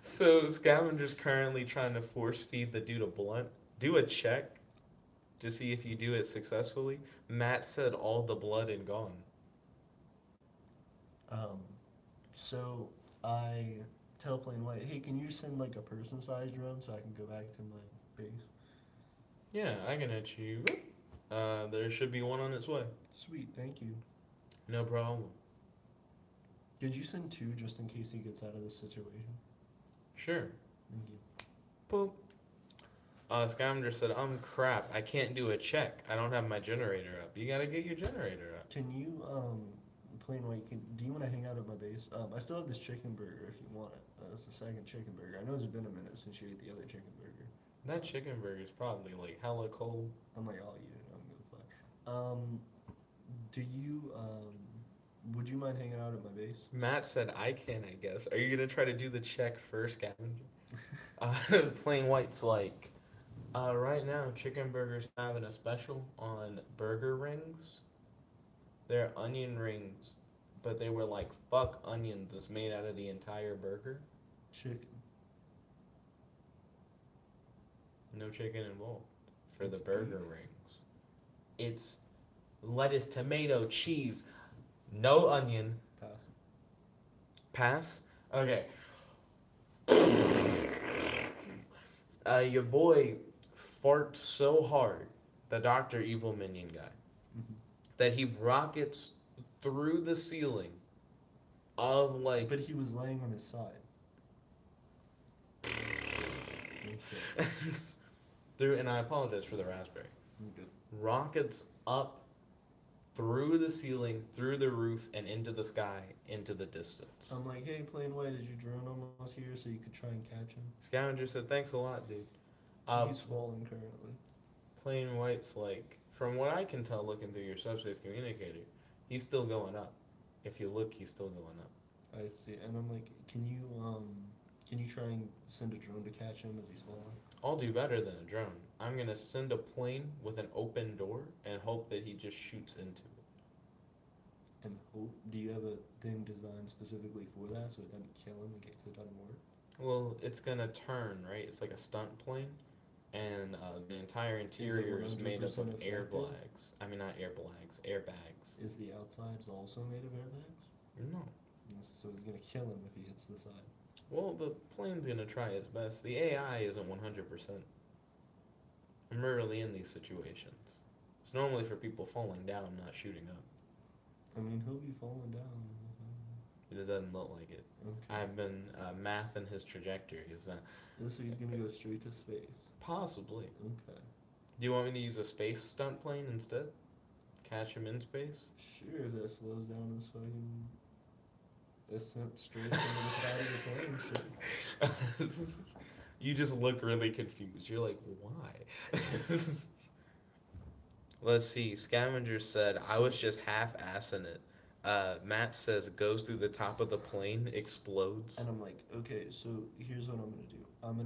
So Scavenger's currently trying to force feed the dude a blunt. Do a check to see if you do it successfully. Matt said all the blood and gone. So I tell plain white, hey, can you send like a person-sized drone so I can go back to my base? Yeah, I can hit you. There should be one on its way. Sweet, thank you. No problem. Could you send two just in case he gets out of this situation? Sure. Thank you. Boop. Scavenger said, crap. I can't do a check. I don't have my generator up. You gotta get your generator up. Can you, plain white, do you want to hang out at my base? I still have this chicken burger if you want it. That's the second chicken burger. I know it's been a minute since you ate the other chicken burger. That chicken burger is probably like hella cold. I'm like, I'll eat it. I'm gonna fuck. Do you, would you mind hanging out at my base? Matt said, I can, I guess. Are you gonna try to do the check first, Scavenger? Plain White's like, right now, Chicken Burger's having a special on burger rings. They're onion rings, but they were like fuck onions that's made out of the entire burger. Chicken. No chicken involved for the burger rings. It's lettuce, tomato, cheese, no onion. Pass. Pass? Okay. Your boy farts so hard, the Dr. Evil Minion guy. that he rockets through the ceiling of like But he was laying on his side. Okay. through, and I apologize for the raspberry. Good. Rockets up through the ceiling, through the roof, and into the sky, into the distance. I'm like, hey, Plain White, is your drone almost here so you could try and catch him? Scavenger said, "Thanks a lot, dude." He's falling currently. Plain White's like, from what I can tell, looking through your subspace communicator, he's still going up. If you look, he's still going up. I see, and I'm like, can you try and send a drone to catch him as he's falling? I'll do better than a drone. I'm gonna send a plane with an open door and hope that he just shoots into it. And hope? Do you have a thing designed specifically for that so it doesn't kill him in case it doesn't work? Well, it's gonna turn, right? It's like a stunt plane, and the entire interior is made up of 100% airbags. I mean, not airbags, airbags. Is the outsides also made of airbags? No. So it's gonna kill him if he hits the side. Well, the plane's gonna try its best. The AI isn't 100%. I'm rarely in these situations. It's normally for people falling down, not shooting up. I mean, he'll be falling down. It doesn't look like it. Okay. I've been mathing his trajectories. So he's gonna go straight to space. Possibly. Okay. Do you want me to use a space stunt plane instead? Catch him in space? Sure, if that slows down his fucking ascent straight into the side of the plane. Sure. You just look really confused. You're like, why? Let's see. Scavenger said, I was just half-assing it. Matt says, goes through the top of the plane, explodes. And I'm like, okay, so here's what I'm gonna do. I'm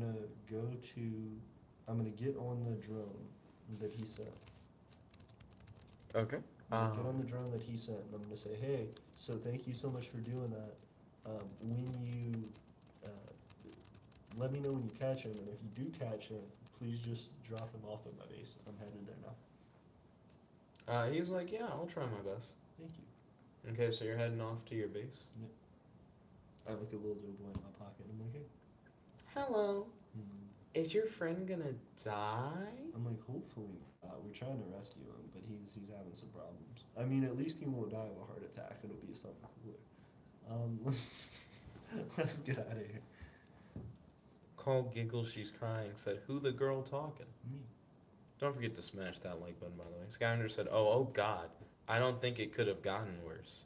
gonna get on the drone that he sent. Okay. Get on the drone that he sent, and I'm gonna say, hey, so thank you so much for doing that. When you let me know when you catch him, and if you do catch him, please just drop him off at my base. I'm headed there now. He was like, yeah, I'll try my best. Thank you. Okay, so you're heading off to your base? I look a little doughboy in my pocket. I'm like, hey. Hello. Hmm. Is your friend gonna die? I'm like, hopefully not. We're trying to rescue him, but he's having some problems. I mean, at least he won't die of a heart attack. It'll be something cooler. Let's get out of here. Call Giggle, she's crying, said, who the girl talking? Me. Don't forget to smash that like button, by the way. Scavenger said, oh God, I don't think it could have gotten worse.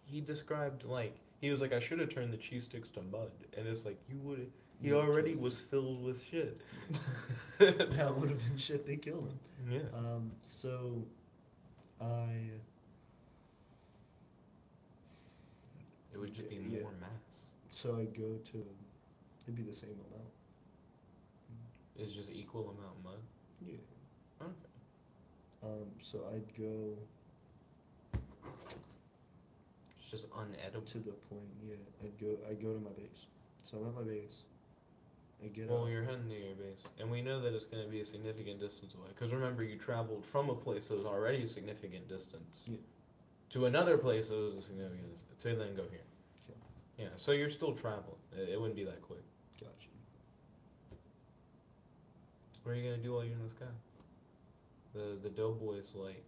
He described, like, he was like, I should have turned the cheese sticks to mud. And it's like, you would have, he already was filled with shit. That would have been shit, they killed him. Yeah. So, It would just be more mass. So I go to, it'd be the same amount. It's just equal amount mud? Yeah. Okay. So I'd go It's just unedible. to the plane, yeah. I'd go to my base. So I'm at my base. I get Well, out. you're heading to your base, and we know that it's going to be a significant distance away. Because remember, you traveled from a place that was already a significant distance to another place that was a significant distance, to then go here. Okay. Yeah, so you're still traveling. It wouldn't be that quick. Gotcha. What are you going to do while you're in the sky? The doughboy's like,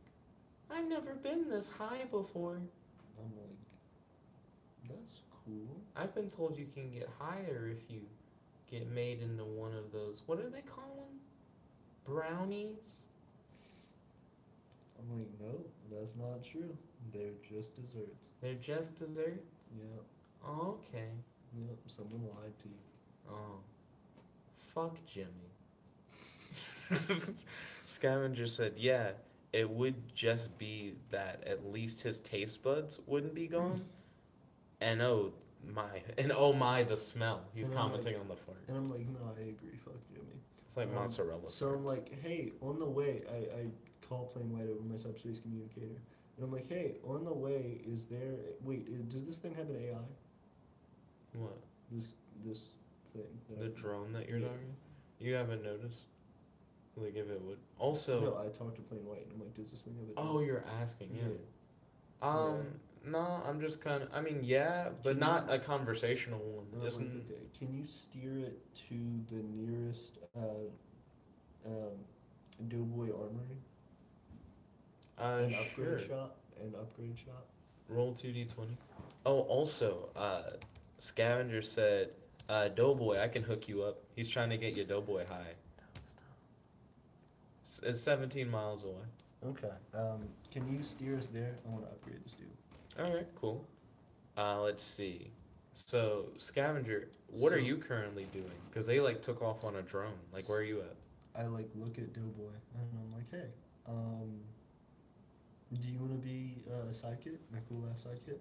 I've never been this high before. I'm like, that's cool. I've been told you can get higher if you get made into one of those, what do they call them? Brownies? I'm like, no, that's not true. They're just desserts. They're just desserts? Yep. Oh, okay. Yep. Someone lied to you. Oh. Fuck Jimmy. Scavenger said, yeah, it would just be that at least his taste buds wouldn't be gone. And oh my, the smell. He's And I'm commenting like- on the fart. And I'm like, no, I agree. Fuck Jimmy. It's like mozzarella. So I'm farts. like, hey, on the way, I call Plain White over my subspace communicator. And I'm like, hey, on the way, is there, does this thing have an AI? What? This thing. The drone that you're Yeah. talking? You haven't noticed? Like if it would. Also. No, I talked to Plain White, and I'm like, does this thing have a Oh, you're asking, yeah. Yeah. No, I'm just kind of. I mean, yeah, but Can not you- a conversational one. And I'm like, Isn't? okay, can you steer it to the nearest Doughboy Armory? An Sure. upgrade shop. Roll 2d20. Oh, also, Scavenger said, Doughboy, I can hook you up. He's trying to get you Doughboy high. Stop. It's 17 miles away. Okay. Can you steer us there? I want to upgrade this dude. Alright, cool. Let's see. So, Scavenger, what are you currently doing? Because they, like, took off on a drone. Like, where are you at? I like look at Doughboy and I'm like, hey, do you want to be a sidekick? A cool ass sidekick?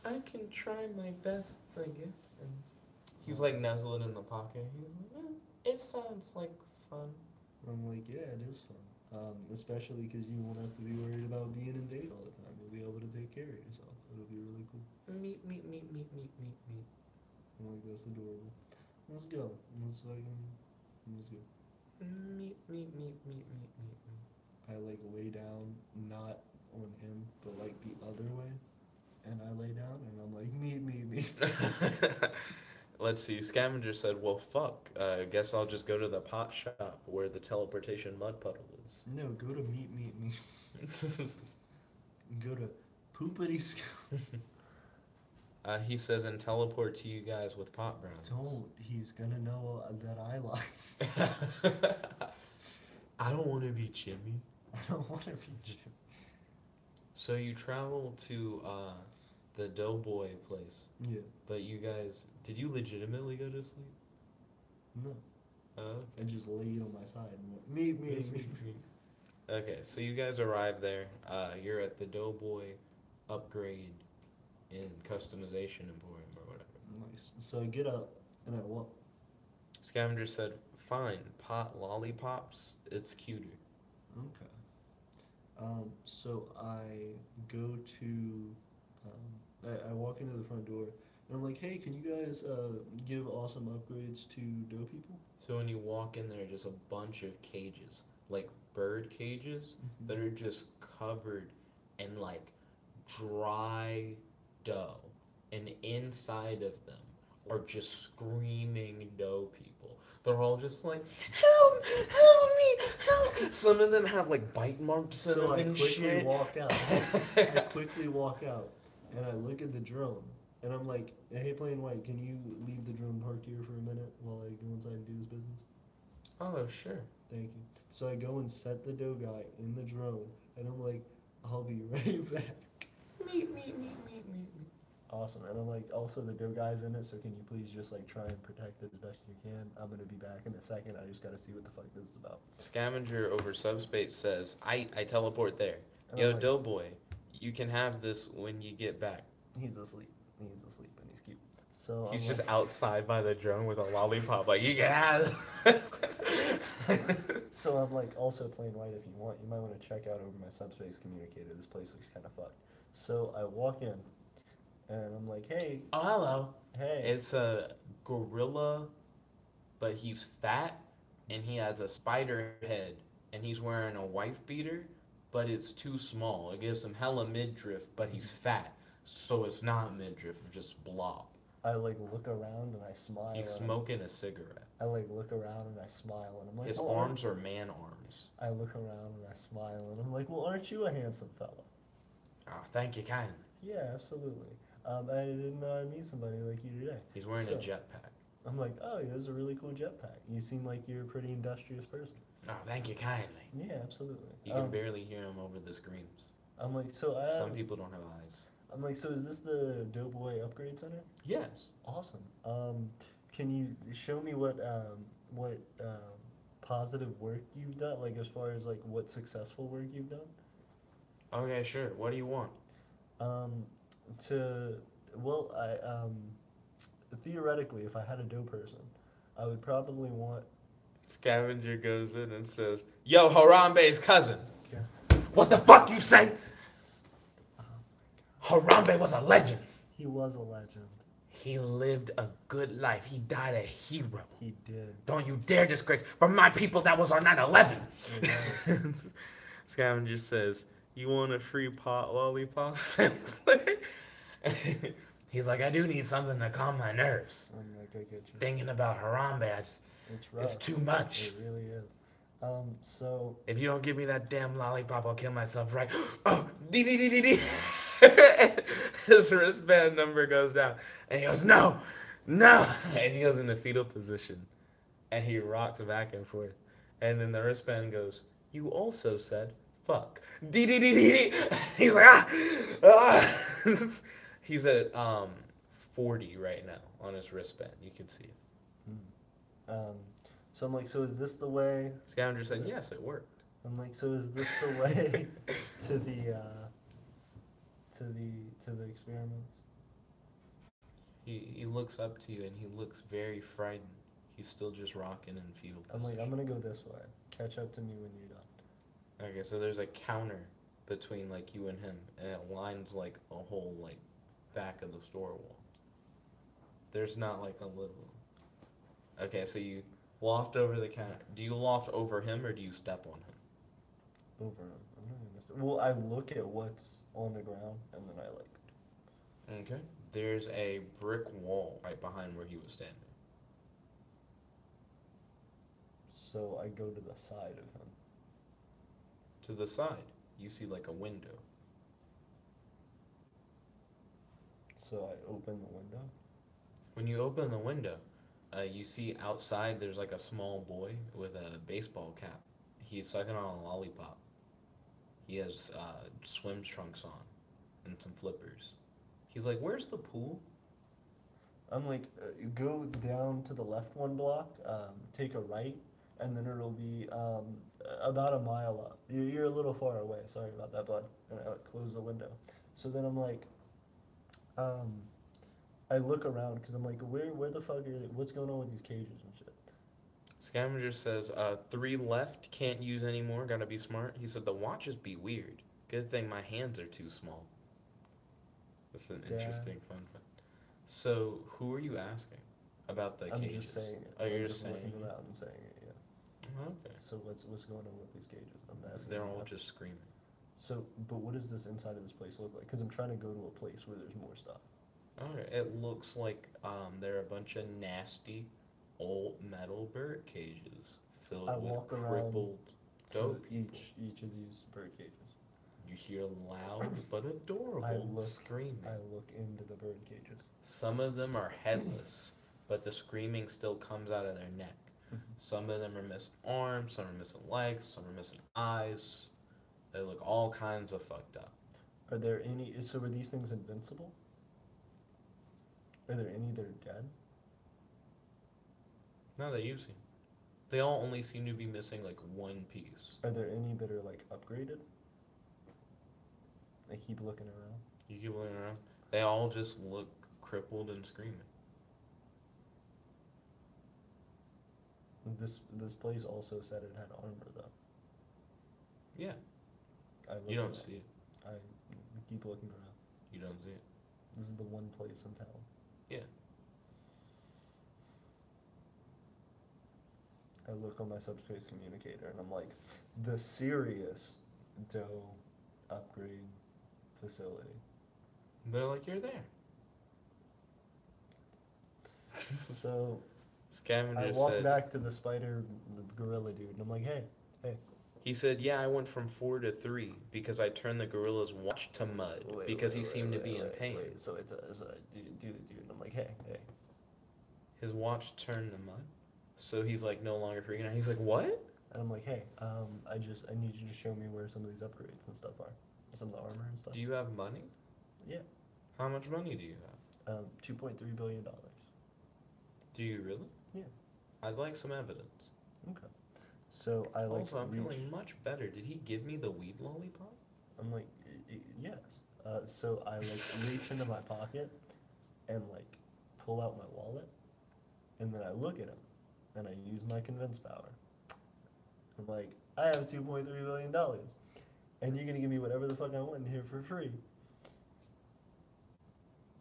I can try my best, I guess. And he's, like, nuzzling in the pocket. He's like, it sounds like fun. I'm like, yeah, it is fun. Especially because you won't have to be worried about being in date all the time. You'll be able to take care of yourself. It'll be really cool. Meet. I'm like, that's adorable. Let's go. Let's go. Meet. I like lay down, not on him, but like the other way. And I lay down and I'm like, meet. Let's see. Scavenger said, well, fuck. Guess I'll just go to the pot shop where the teleportation mud puddle is. No, go to meet. Go to poopity school. He says, and teleport to you guys with pot brownies. Don't. He's gonna know that I lie. I don't want to be Jimmy. I don't want to be Jim. So you travel to the Doughboy place. Yeah. But you guys, did you legitimately go to sleep? No. Oh, I just laid on my side and went, meet. Okay, so you guys arrive there. You're at the Doughboy upgrade in customization emporium or whatever. Nice. So I get up and I walk. Scavenger said, fine, pot lollipops, it's cuter. Okay. So I go to, I walk into the front door and I'm like, hey, can you guys give awesome upgrades to dough people? So when you walk in there, just a bunch of cages, like bird cages, that are just covered in like dry dough. And inside of them are just screaming dough people. They're all just like, help me. Some of them have like bite marks in So them I and quickly shit. walk out. And I look at the drone and I'm like, hey, Plain White, can you leave the drone parked here for a minute while I go inside and do this business? Oh, sure. Thank you. So I go and set the dough guy in the drone and I'm like, I'll be right back. Meet. Awesome. And I'm like, also the dough guy's in it, so can you please just like try and protect it as best you can? I'm gonna be back in a second. I just gotta see what the fuck this is about. Scavenger over subspace says, I teleport there. And Yo, I'm like, Doughboy, you can have this when you get back. He's asleep and he's cute. So He's I'm just like, outside by the drone with a lollipop, like, you can have it. so I'm like, also Plain White, if you want, you might want to check out over my subspace communicator. This place looks kind of fucked. So I walk in and I'm like, hey. Oh, hello. Hey. It's a gorilla, but he's fat, and he has a spider head, and he's wearing a wife beater, but it's too small. It gives him hella midriff, but he's fat, so it's not midriff, it's just blob. I like look around and I smile. He's smoking a cigarette. I like look around and I smile and I'm like, His oh, arms are man arms. I look around and I smile and I'm like, well, aren't you a handsome fella? Oh, thank you kindly. Yeah, absolutely. I didn't meet somebody like you today. He's wearing So, a jetpack. I'm like, oh, he has a really cool jetpack. You seem like you're a pretty industrious person. Oh, thank you kindly. Yeah, absolutely. You can barely hear him over the screams. I'm like, so Some people don't have eyes. I'm like, so is this the Doughboy Upgrade Center? Yes. Awesome. Can you show me what positive work you've done? Like as far as like what successful work you've done? Okay, sure. What do you want? Theoretically, if I had a dough person, I would probably want. Scavenger goes in and says, yo, Harambe's cousin. Yeah. What the fuck you say? Harambe was a legend. He was a legend. He lived a good life. He died a hero. He did. Don't you dare disgrace. For my people, that was our 9/11. Scavenger says, you want a free pot lollipop sampler? He's like, I do need something to calm my nerves. I'm like, I get you. Thinking about Harambe, It's rough. it's too much. It really is. So If you don't give me that damn lollipop, I'll kill myself, right? Oh, D. His wristband number goes down. And he goes, no, no. And he goes in the fetal position. And he rocks back and forth. And then the wristband goes, you also said, fuck. D. He's like, ah. He's at 40 right now on his wristband. You can see it. um, so I'm like, so is this the way? Scavenger said, yes, it worked. I'm like, so is this the way to the to the experiments? He looks up to you and he looks very frightened. He's still just rocking in fetal I'm position. like, I'm gonna go this way. Catch up to me when you're done. Okay, so there's a counter between like you and him, and it lines like a whole like back of the store wall. There's not like a little. Okay, so you loft over the counter. Do you loft over him or do you step on him? Over him. I'm not gonna miss it. Well, I look at what's on the ground and then I like. Okay. There's a brick wall right behind where he was standing. So I go to the side of him. To the side, you see like a window. So I open the window. When you open the window, you see outside there's like a small boy with a baseball cap. He's sucking on a lollipop. He has swim trunks on and some flippers. He's like, where's the pool? I'm like, go down to the left one block, take a right, and then it'll be about a mile up. You're a little far away. Sorry about that, bud. And I like, close the window. So then I'm like, I look around because I'm like, where the fuck what's going on with these cages and shit? Scavenger says, 3 left, can't use anymore, gotta be smart. He said, the watches be weird. Good thing my hands are too small. That's an interesting fun fact. So, who are you asking about the I'm cages? just saying it. Oh, you're I'm just saying looking it? around and saying it, yeah. Okay. So what's going on with these cages? I'm asking. They're you all that. just screaming. So, but what does this inside of this place look like? Because I'm trying to go to a place where there's more stuff. Alright, it looks like there are a bunch of nasty old metal bird cages filled I with walk around crippled to dope people. each of these bird cages. You hear loud but adorable screaming. I look into the bird cages. Some of them are headless, but the screaming still comes out of their neck. Some of them are missing arms, some are missing legs, some are missing eyes. They look all kinds of fucked up. Are there any? So are these things invincible? Are there any that are dead? Not that you've seen. They all only seem to be missing like one piece. Are there any that are like upgraded? I keep looking around. You keep looking around. They all just look crippled and screaming. This place also said it had armor though. Yeah, I look you don't around. see it. I keep looking around. You don't see it. This is the one place in town. Yeah. I look on my subspace communicator and I'm like, the serious dough upgrade facility. They're like, you're there. So Scavenger I walk said, back to the gorilla dude, and I'm like, hey. he said, yeah, I went from 4 to 3 because I turned the gorilla's watch to mud because he seemed to be in pain. So I do the dude, and I'm like, hey. His watch turned to mud? So he's like no longer freaking out. He's like, what? And I'm like, hey, I need you to show me where some of these upgrades and stuff are. Some of the armor and stuff. Do you have money? Yeah. How much money do you have? $2.3 billion. Do you really? Yeah. I'd like some evidence. Okay. So I like Also, I'm reach. feeling much better. Did he give me the weed lollipop? I'm like, yes. So I like reach into my pocket and like pull out my wallet, and then I look at him, and I use my convince power. I'm like, I have $2.3 billion, and you're gonna give me whatever the fuck I want in here for free.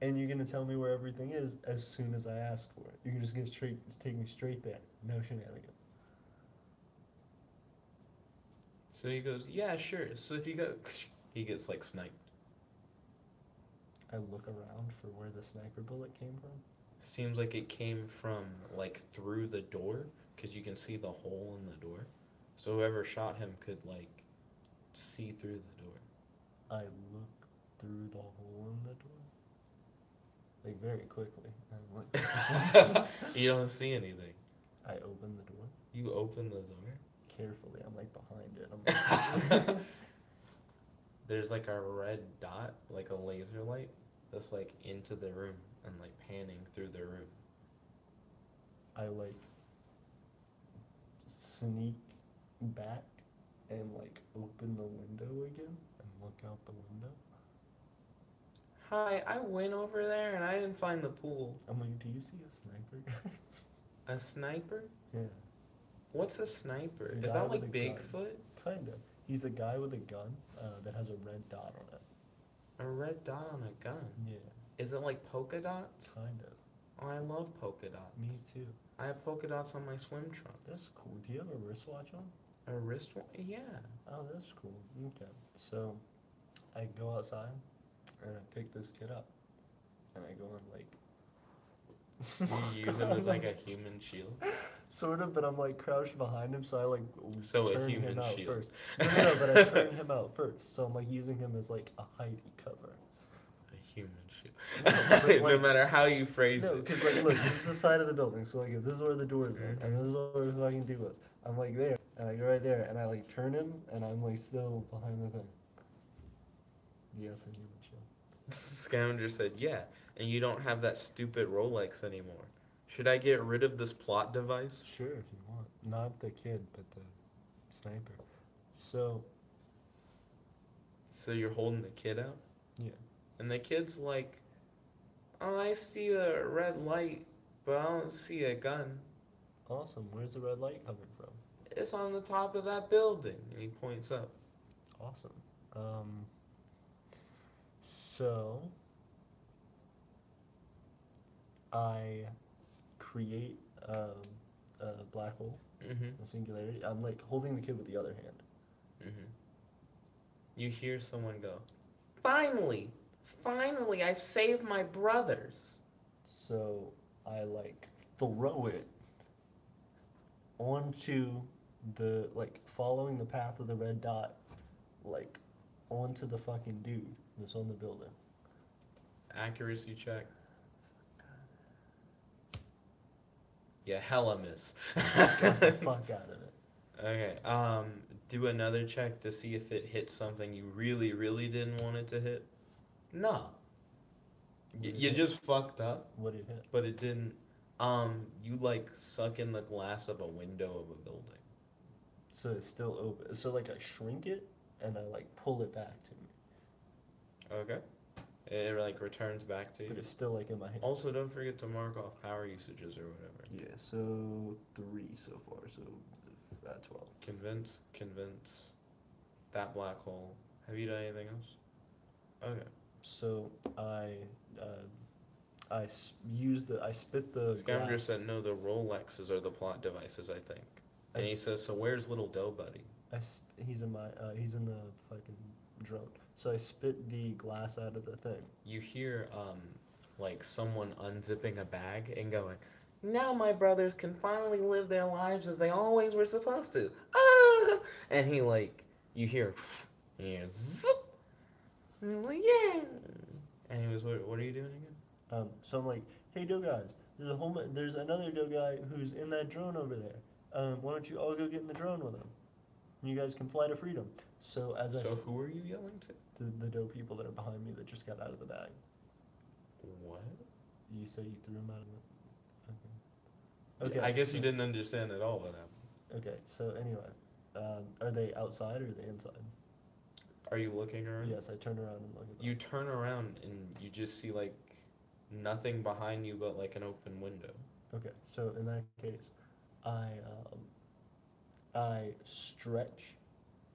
And you're gonna tell me where everything is as soon as I ask for it. You're just gonna take me straight there. No shenanigans. So he goes, yeah, sure. So if you go, he gets like sniped. I look around for where the sniper bullet came from. Seems like it came from like through the door because you can see the hole in the door. So whoever shot him could like see through the door. I look through the hole in the door, like very quickly. I'm like, You don't see anything. I open the door You open the door. carefully. I'm like behind it. I'm like, There's like a red dot, like a laser light, that's like into the room and like panning through the room. I like sneak back and like open the window again and look out the window. Hi, I went over there and I didn't find the pool. I'm like, do you see a sniper? A sniper? Yeah, What's a sniper? A Is guy that with like a gun. Bigfoot? kind of. He's a guy with a gun that has a red dot on it. A red dot on a gun? Yeah, Is it like polka dots? kind of. Oh, I love polka dots. Me too. I have polka dots on my swim trunk. That's cool. Do you have a wristwatch on? A wristwatch? Yeah. Oh, that's cool. Okay. So, I go outside and I pick this kid up, and I go and like. You use him as like a human shield. Sort of, but I'm like crouched behind him, so I like So a turn human him out shield. first. No, but I turn him out first, so I'm like using him as like a hidey cover. A human shield. No, but, No like- matter how you phrase No, it. because like look, this is the side of the building, so like if this is where the door is, and this is where the fucking dude was. I'm like there, and I go right there, and I like turn him, and I'm like still behind the thing. Yes, a human shield. Scavenger said, yeah, and you don't have that stupid Rolex anymore. Should I get rid of this plot device? Sure, if you want. Not the kid, but the sniper. So, So you're holding the kid out? yeah. And the kid's like, oh, I see a red light, but I don't see a gun. Awesome. Where's the red light coming from? It's on the top of that building. And he points up. Awesome. So I create a black hole, Mm-hmm. a singularity. I'm like holding the kid with the other hand. Mm-hmm. You hear someone go, finally, I've saved my brothers. So I like throw it onto the like following the path of the red dot, like onto the fucking dude that's on the building. Accuracy check. Yeah, hella miss. Got the fuck out of it. Okay, do another check to see if it hit something you really, really didn't want it to hit. No. You just fucked up, What did it hit? but it didn't. You like suck in the glass of a window of a building. So it's still open. So like I shrink it and I like pull it back to me, Okay. It like returns back to but you. it's still like in my hand. Also, don't forget to mark off power usages or whatever. Yeah. So 3 so far. So 12. Convince. That black hole. Have you done anything else? Okay. So I spit the Scavenger glass. said no, the Rolexes are the plot devices, I think. I And he s- says, so where's little Doe Buddy? He's in the fucking drone. So I spit the glass out of the thing. You hear like someone unzipping a bag and going, now my brothers can finally live their lives as they always were supposed to. Ah! And he like, you hear, and you hear zip. And he's like, yeah. And he was, what are you doing again? So I'm like, hey, Doe guys, there's another Doe guy who's in that drone over there. Why don't you all go get in the drone with him? You guys can fly to freedom. So as I So who are you yelling to? the Doe people that are behind me that just got out of the bag. What? You say you threw them out of the. I guess you so- didn't understand at all what happened. Okay, so anyway, are they outside or are they inside? Are you looking around? Yes, I turn around and look at them. You turn around and you just see like nothing behind you but like an open window. Okay, so in that case, I stretch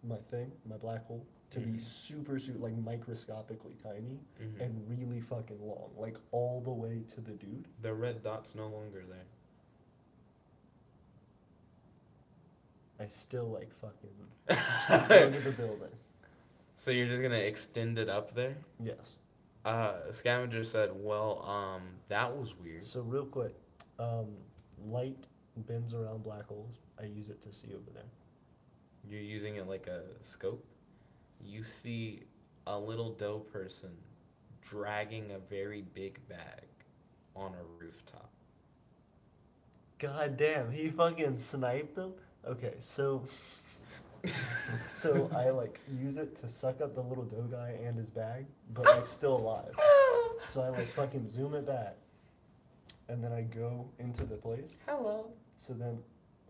my thing, my black hole, to be Mhm. super, like microscopically tiny Mhm. and really fucking long, like all the way to the dude. The red dot's no longer there. I still like fucking go to the building. So you're just gonna extend it up there? Yes. Scavenger said, well, that was weird. So real quick, light bends around black holes. I use it to see over there. You're using it like a scope. You see a little doe person dragging a very big bag on a rooftop. God damn, he fucking sniped him? Okay, so so I like use it to suck up the little doe guy and his bag, but like still alive. So I like fucking zoom it back, and then I go into the place. Hello. So then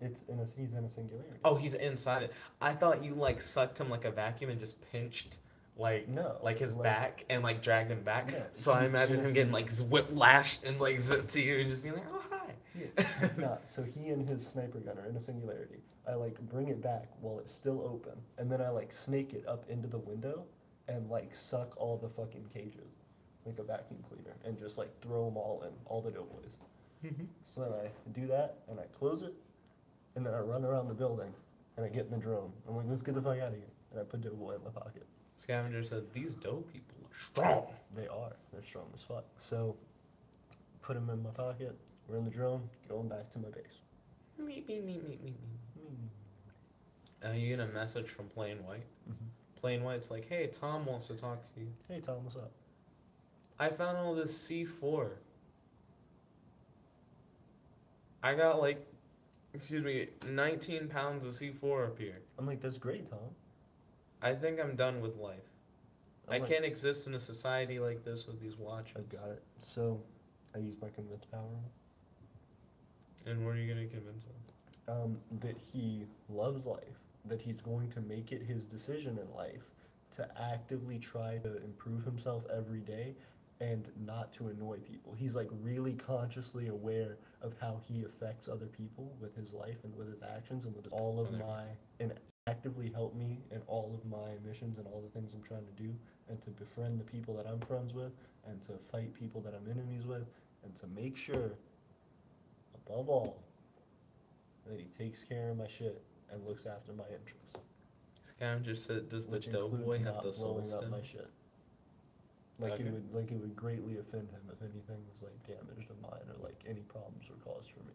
he's in a singularity. Oh, he's inside it. I thought you like sucked him like a vacuum and just pinched like No, like his like- back and like dragged him back. Yeah, So I he's imagine him getting innocent. like whiplashed and like zipped to you and just being like, oh hi. Yeah. Nah, so he and his sniper gun are in a singularity. I like bring it back while it's still open, and then I like snake it up into the window and like suck all the fucking cages like a vacuum cleaner and just like throw them all in, all the doughboys. So then I do that and I close it, and then I run around the building and I get in the drone. I'm like, let's get the fuck out of here. And I put doughboy in my pocket. Scavenger said these dope people are strong. They are. They're strong as fuck. So put them in my pocket. We're in the drone, going back to my base. Me. You get a message from Plain White. Mm-hmm. Plain White's like, hey, Tom wants to talk to you. Hey Tom, what's up? I found all this C4. I got like, 19 pounds of C4 up here. I'm like, that's great, Tom. I think I'm done with life. I I'm like, can't exist in a society like this with these watches. I've got it. So I use my convince power on it. And what are you going to convince him? That he loves life, that he's going to make it his decision in life to actively try to improve himself every day and not to annoy people. He's like really consciously aware of how he affects other people with his life and with his actions and with all of and actively help me in all of my missions and all the things I'm trying to do, and to befriend the people that I'm friends with and to fight people that I'm enemies with, and to make sure, above all, that he takes care of my shit and looks after my interests. Scavenger said, does the Which Doughboy includes have not the soul blowing up stone? my shit. Like Okay. it would greatly offend him if anything was like damaged of mine or like any problems were caused for me.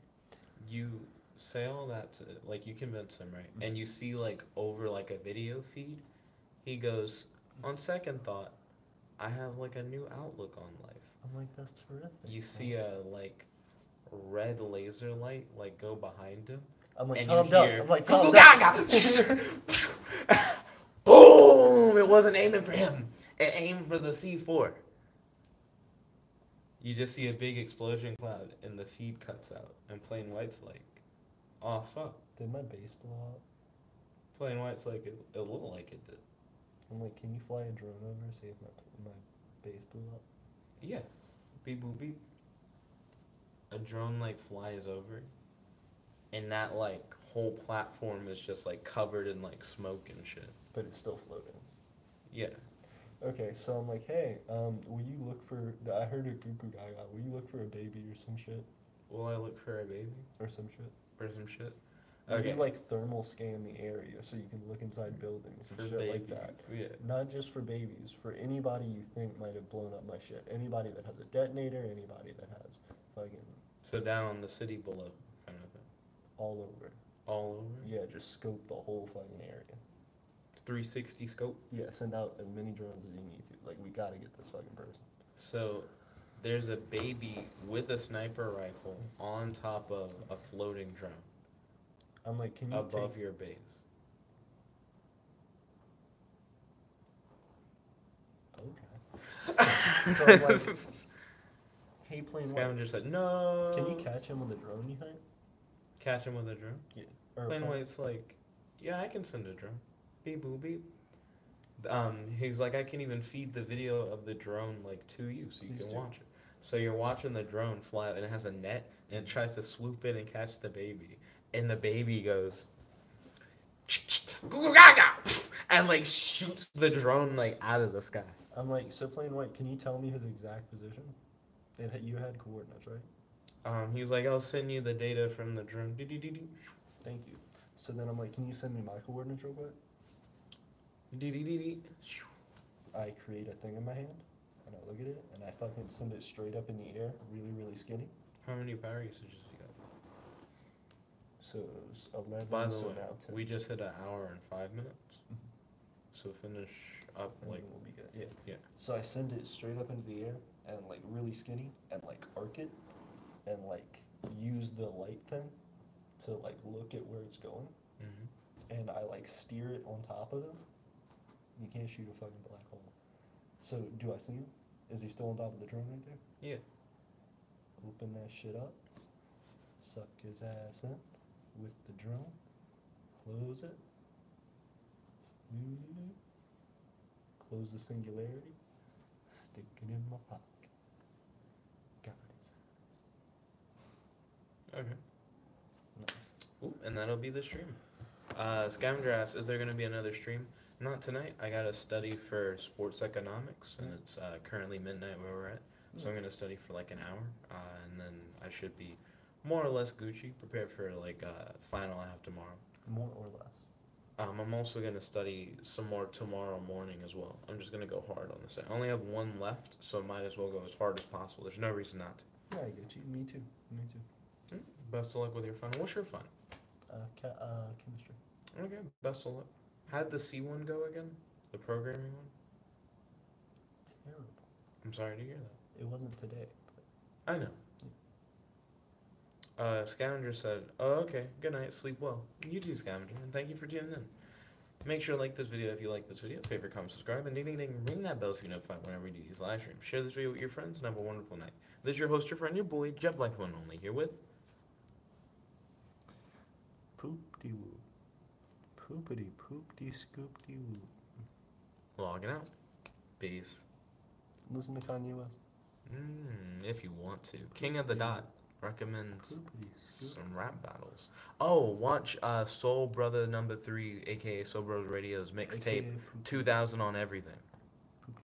You say all that to, like, you convince him, right? Mhm. And you see, like, over, like, a video feed, he goes, on second thought, I have, like, a new outlook on life. I'm like, that's terrific. You see a, like, red laser light, like, go behind him. I'm like, And calm you down. hear, I'm like, calm down. Gaga! Boom! It wasn't aiming for him. It aimed for the C4. You just see a big explosion cloud, and the feed cuts out. And Plain White's like, oh, fuck. Did my base blow up? Plain White's like, it looked like it did. I'm like, can you fly a drone over, see if my base blew up? Yeah. Beep, boop, beep. A drone, like, flies over. And that, like, whole platform is just, like, covered in, like, smoke and shit. But it's still floating. Yeah. Okay, so I'm like, hey, will you look for, I heard a goo goo gaga, will you look for a baby or some shit? Will I look for a baby? Or some shit? Or some shit? Okay. Okay. You like thermal scan the area so you can look inside buildings and For shit babies. like that. Yeah. Not just for babies, for anybody you think might have blown up my shit. Anybody that has a detonator, anybody that has fucking So down on the city below, kind of thing. all over. All over? Yeah, just scope the whole fucking area. 360 scope. Yeah, send out as many drones as you need to. Like, we gotta get this fucking person. So there's a baby with a sniper rifle on top of a floating drone I'm like, can you above take... your base. Okay. So I'm like, hey, Plain White, Scavenger said, no. can you catch him with a drone, you think? catch him with a drone? Yeah. Or Plain probably- White's like, yeah, I can send a drone. Beep, boop, beep. He's like, I can even feed the video of the drone, like, to you so you Please can do. watch it. So you're watching the drone fly, and it has a net, and it tries to swoop in and catch the baby. And the baby goes, and, like, shoots the drone, like, out of the sky. I'm like, so Plain White, can you tell me his exact position? You had coordinates, right? He's like, I'll send you the data from the drone. Thank you. So then I'm like, can you send me my coordinates real quick? I create a thing in my hand, and I look at it, and I fucking send it straight up in the air, really, really skinny. How many power usages you got? So it was 11. By the so way, now 10. we just hit an hour and 5 minutes. So finish up And like then we'll be good. Yeah. yeah. So I send it straight up into the air and like really skinny and like arc it and like use the light thing to like look at where it's going. And I like steer it on top of him. You can't shoot a fucking black hole. So do I see him? Is he still on top of the drone right there? Yeah. Open that shit up. Suck his ass in with the drone. Close it. Close the singularity. Stick it in my pocket. Got his Okay. ass. Nice. Ooh, and that'll be the stream. Scavenger asks, is there going to be another stream? Not tonight. I got to study for sports economics, and it's currently midnight where we're at. So I'm going to study for like an hour, and then I should be more or less Gucci, prepared for like final I have tomorrow. More or less. I'm also going to study some more tomorrow morning as well. I'm just going to go hard on this. I only have one left, so might as well go as hard as possible. There's no reason not to. Yeah, I get you. Me too. Me too. Best of luck with your fun. What's your fun? Chemistry. Okay, best of luck. How'd the C one go again? The programming one? Terrible. I'm sorry to hear that. It wasn't today. But I know. Scavenger said, oh, okay, good night, sleep well. You too, Scavenger, and thank you for tuning in. Make sure to like this video if you like this video, favorite, comment, subscribe, and ding ding ding, ring that bell to be notified whenever we do these live streams. Share this video with your friends, and have a wonderful night. This is your host, your friend, your boy, Jet Black One Only, here with Poop-de-woo. Poopity-poop-de-scoop-de-woo. logging out. Peace. Listen to Kanye West. If you want to. King of the Dot recommends Poopity-scoop. some rap battles. Oh, watch Soul Brother number 3, aka Soul Bros Radio's mixtape AKA Poop. 2000 on Everything.